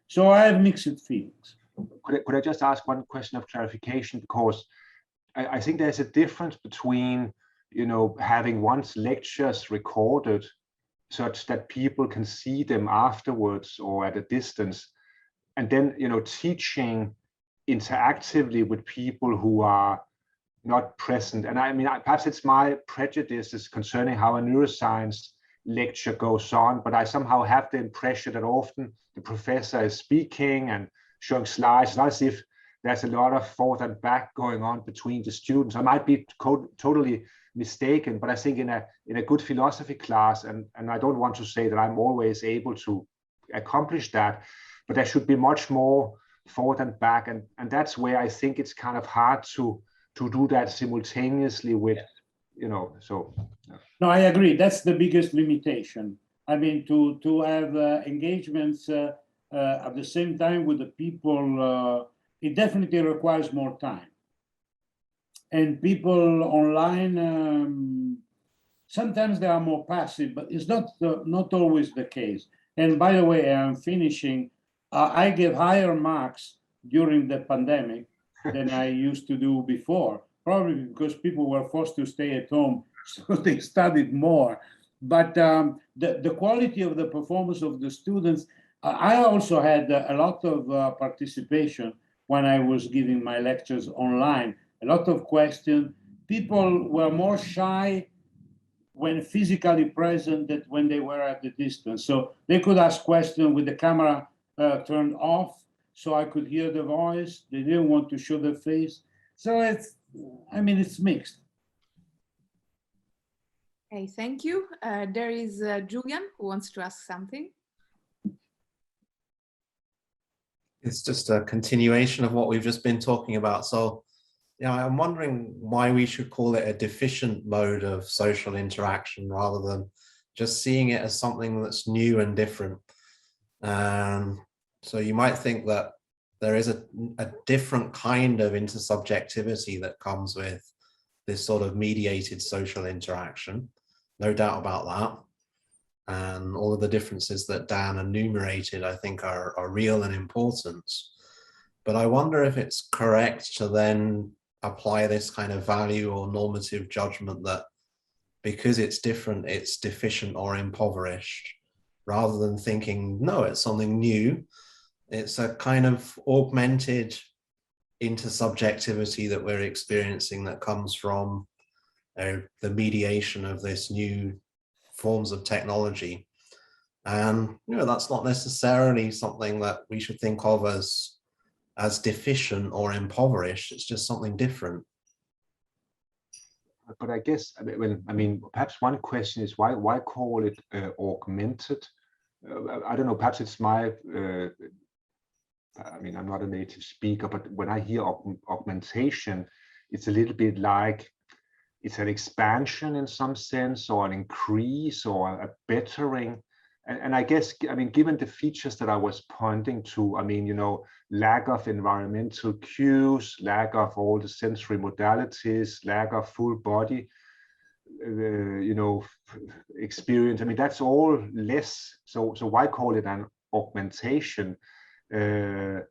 So I have mixed feelings. Could I just ask one question of clarification? Because I think there's a difference between, you know, having one's lectures recorded such that people can see them afterwards or at a distance, and then, you know, teaching interactively with people who are not present. And I mean, perhaps it's my prejudices concerning how a neuroscience lecture goes on, but I somehow have the impression that often the professor is speaking and showing slides, not as if there's a lot of forth and back going on between the students. I might be totally mistaken, but I think in a good philosophy class, and I don't want to say that I'm always able to accomplish that, but there should be much more forth and back, and that's where I think it's kind of hard to do that simultaneously with, you know, so. No, I agree. That's the biggest limitation I mean, to have engagements at the same time with the people, it definitely requires more time. And people online, sometimes they are more passive, but it's not always the case. And by the way, I'm finishing. I gave higher marks during the pandemic than I used to do before, probably because people were forced to stay at home, so they studied more. But the quality of the performance of the students, I also had a lot of participation when I was giving my lectures online. A lot of questions. People were more shy when physically present than when they were at the distance. So they could ask questions with the camera turned off, so I could hear the voice. They didn't want to show their face. So it's mixed. Okay, thank you. There is Julian who wants to ask something. It's just a continuation of what we've just been talking about. So, I'm wondering why we should call it a deficient mode of social interaction rather than just seeing it as something that's new and different. So you might think that there is a different kind of intersubjectivity that comes with this sort of mediated social interaction. No doubt about that. And all of the differences that Dan enumerated, I think, are real and important. But I wonder if it's correct to then apply this kind of value or normative judgment that because it's different, it's deficient or impoverished, rather than thinking, no, it's something new. It's a kind of augmented intersubjectivity that we're experiencing that comes from the mediation of this new forms of technology. And that's not necessarily something that we should think of as deficient or impoverished. It's just something different. But I guess, perhaps one question is why call it augmented? I don't know, perhaps it's my, I'm not a native speaker, but when I hear augmentation, it's a little bit like it's an expansion in some sense, or an increase, or a bettering. And I guess, given the features that I was pointing to, lack of environmental cues, lack of all the sensory modalities, lack of full body, experience. That's all less. So why call it an augmentation? Because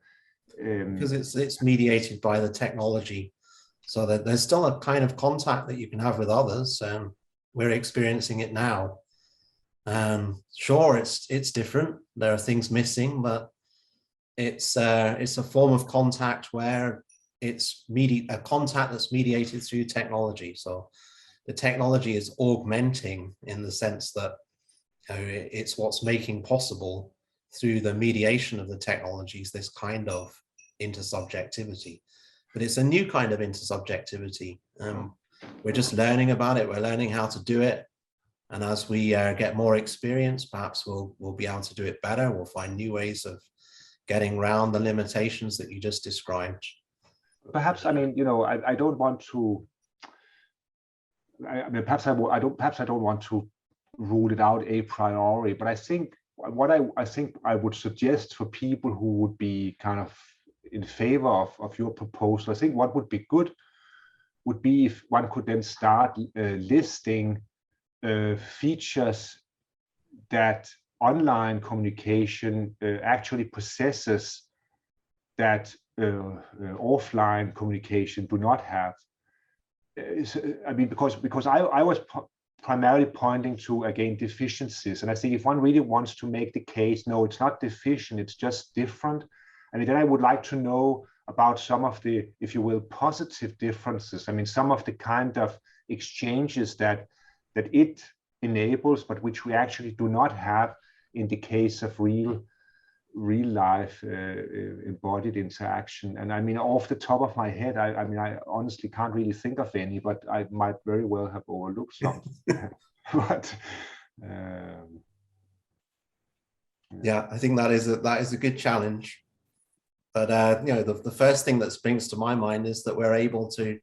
it's mediated by the technology, so that there's still a kind of contact that you can have with others, and we're experiencing it now. Sure, it's different. There are things missing, but it's a form of contact where it's a contact that's mediated through technology. So the technology is augmenting in the sense that it's what's making possible through the mediation of the technologies this kind of intersubjectivity. But it's a new kind of intersubjectivity. We're just learning about it. We're learning how to do it. And as we get more experience, perhaps we'll be able to do it better. We'll find new ways of getting around the limitations that you just described. Perhaps, I don't want to. Perhaps I don't want to rule it out a priori. But I think what I think I would suggest for people who would be kind of in favor of your proposal, I think what would be good would be if one could then start listing features that online communication actually possesses that offline communication do not have. Because I was primarily pointing to, again, deficiencies, and I think if one really wants to make the case, no, it's not deficient, it's just different. Then I would like to know about some of the, if you will, positive differences. Some of the kind of exchanges that it enables, but which we actually do not have in the case of real life embodied interaction. And off the top of my head, I honestly can't really think of any, but I might very well have overlooked some. But yeah, I think that is a good challenge. But the first thing that springs to my mind is that we're able to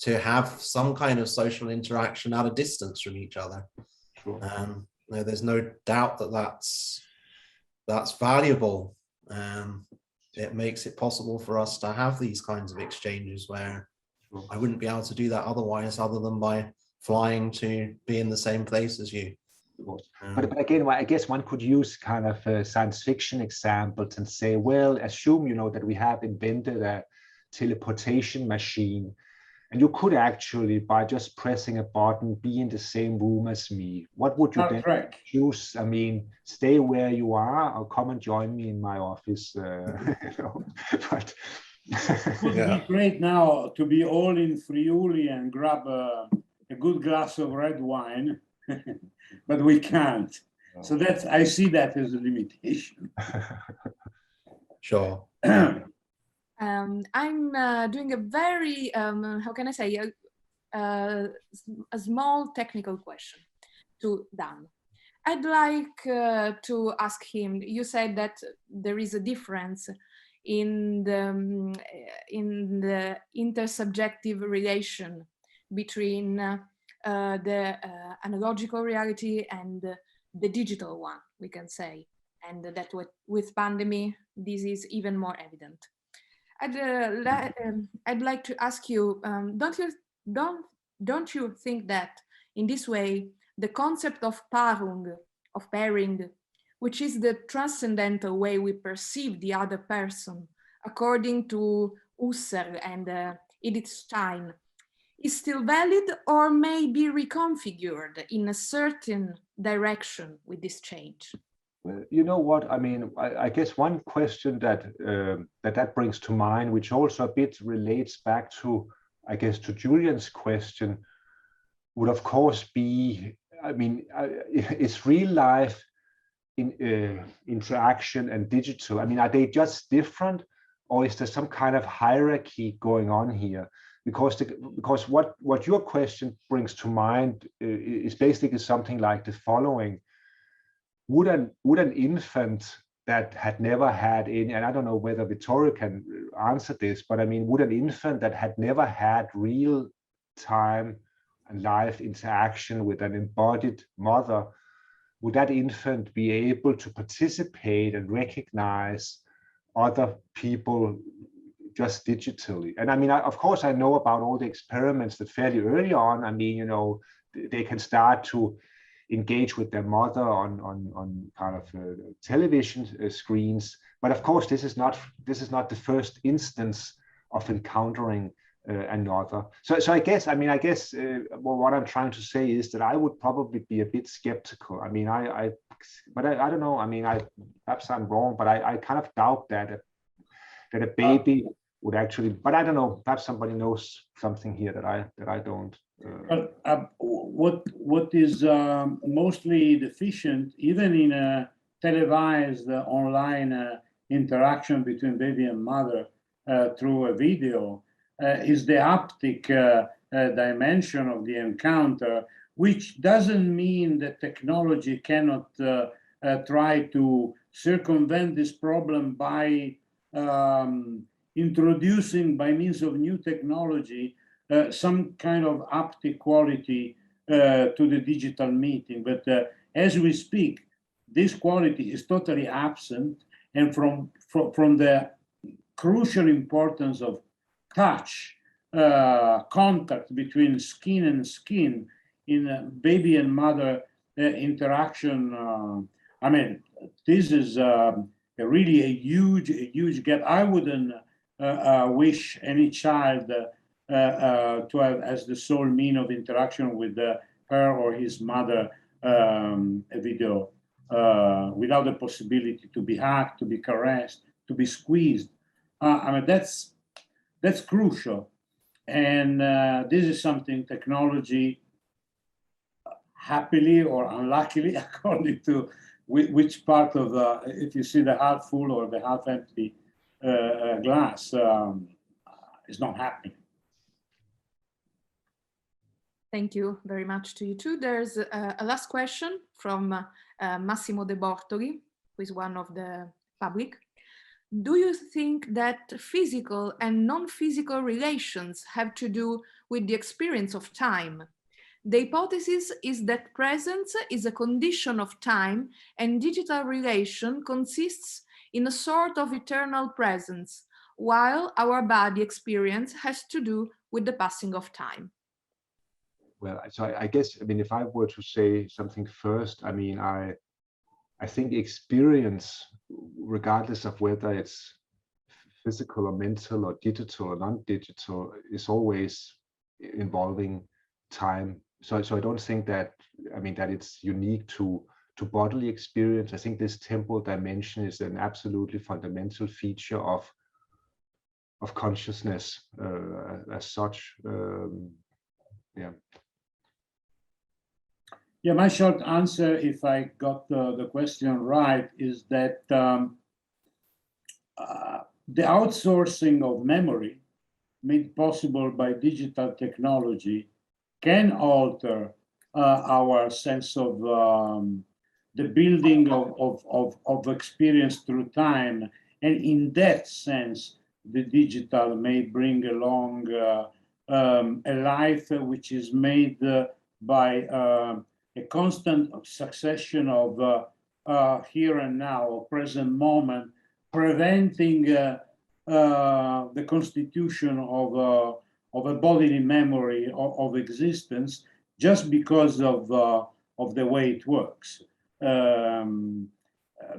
have some kind of social interaction at a distance from each other. Sure. there's no doubt that that's valuable. It makes it possible for us to have these kinds of exchanges where I wouldn't be able to do that otherwise, other than by flying to be in the same place as you. But again, I guess one could use kind of science fiction examples and say, well, assume, you know, that we have invented a teleportation machine, and you could actually, by just pressing a button, be in the same room as me. What would you then choose? I mean, stay where you are or come and join me in my office? You know, but it would be great now to be all in Friuli and grab a good glass of red wine, but we can't. So that's, I see that as a limitation. Sure. I'm doing a very, how can I say, a small technical question to Dan. I'd like to ask him, you said that there is a difference in the intersubjective relation between the analogical reality and the digital one, we can say, and that with pandemic, this is even more evident. I'd like to ask you, don't you think that in this way the concept of pairing, which is the transcendental way we perceive the other person, according to Husserl and Edith Stein, is still valid or may be reconfigured in a certain direction with this change? Well, you know what, I mean, I guess one question that that brings to mind, which also a bit relates back to, I guess, to Julian's question, would of course be, I mean, is real life interaction and digital, I mean, are they just different, or is there some kind of hierarchy going on here? Because what your question brings to mind is basically something like the following. Would an infant that had never had any, and I don't know whether Vittorio can answer this, but I mean, would an infant that had never had real time and live interaction with an embodied mother, would that infant be able to participate and recognize other people just digitally? And I mean, of course, I know about all the experiments that fairly early on, I mean, you know, they can start to engage with their mother on kind of television screens, but of course this is not the first instance of encountering another. So I guess well, what I'm trying to say is that I would probably be a bit skeptical. I mean, but I don't know. I mean, perhaps I'm wrong, but I kind of doubt that a baby would actually. But I don't know. Perhaps somebody knows something here that I don't. What is mostly deficient, even in a televised online interaction between baby and mother through a video, is the haptic dimension of the encounter, which doesn't mean that technology cannot try to circumvent this problem by introducing, by means of new technology, some kind of haptic quality to the digital meeting. But as we speak, this quality is totally absent, and from the crucial importance of touch, contact between skin and skin in baby and mother interaction. I mean, this is really a huge gap. I wouldn't wish any child to have as the sole mean of interaction with her or his mother a video without the possibility to be hugged, to be caressed, to be squeezed. I mean, that's crucial, and this is something technology, happily or unluckily, according to which part of if you see the half full or the half empty glass, is not happening. Thank you very much to you too. There's a last question from Massimo De Bortoli, who is one of the public. Do you think that physical and non-physical relations have to do with the experience of time? The hypothesis is that presence is a condition of time and digital relation consists in a sort of eternal presence, while our body experience has to do with the passing of time. Well, so I guess, I mean, if I were to say something first, I mean, I think experience, regardless of whether it's physical or mental or digital or non-digital, is always involving time. So I don't think that, I mean, that it's unique to bodily experience. I think this temporal dimension is an absolutely fundamental feature of consciousness as such. Yeah. Yeah, my short answer, if I got the question right, is that the outsourcing of memory made possible by digital technology can alter our sense of the building of experience through time. And in that sense, the digital may bring along a life which is made by a constant succession of here and now, or present moment, preventing the constitution of a bodily memory of existence just because of the way it works. There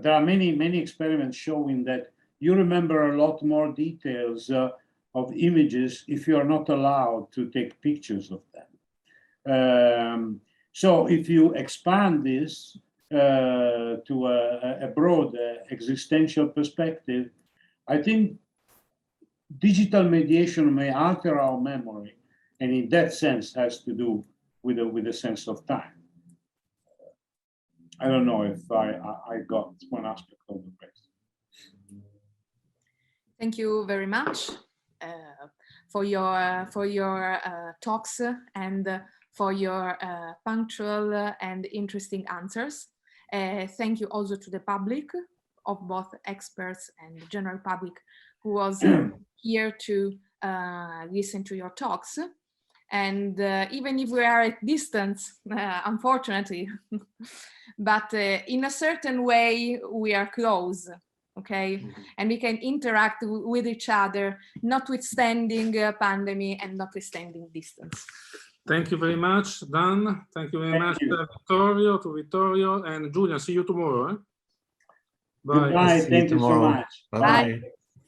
are many experiments showing that you remember a lot more details of images if you are not allowed to take pictures of them. So if you expand this to a broad existential perspective, I think digital mediation may alter our memory, and in that sense has to do with a sense of time. I don't know if I got one aspect of the question. Thank you very much for your talks and for your punctual and interesting answers. Thank you also to the public, of both experts and the general public, who was here to listen to your talks. And even if we are at distance, unfortunately, but in a certain way, we are close, okay? And we can interact with each other, notwithstanding pandemic and notwithstanding distance. Thank you very much, Dan. Thank you very much, Vittorio, and Julia. See you tomorrow. Eh? Bye. Goodbye. Thank you so much. Bye.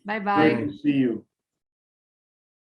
Bye. Bye. Great to see you.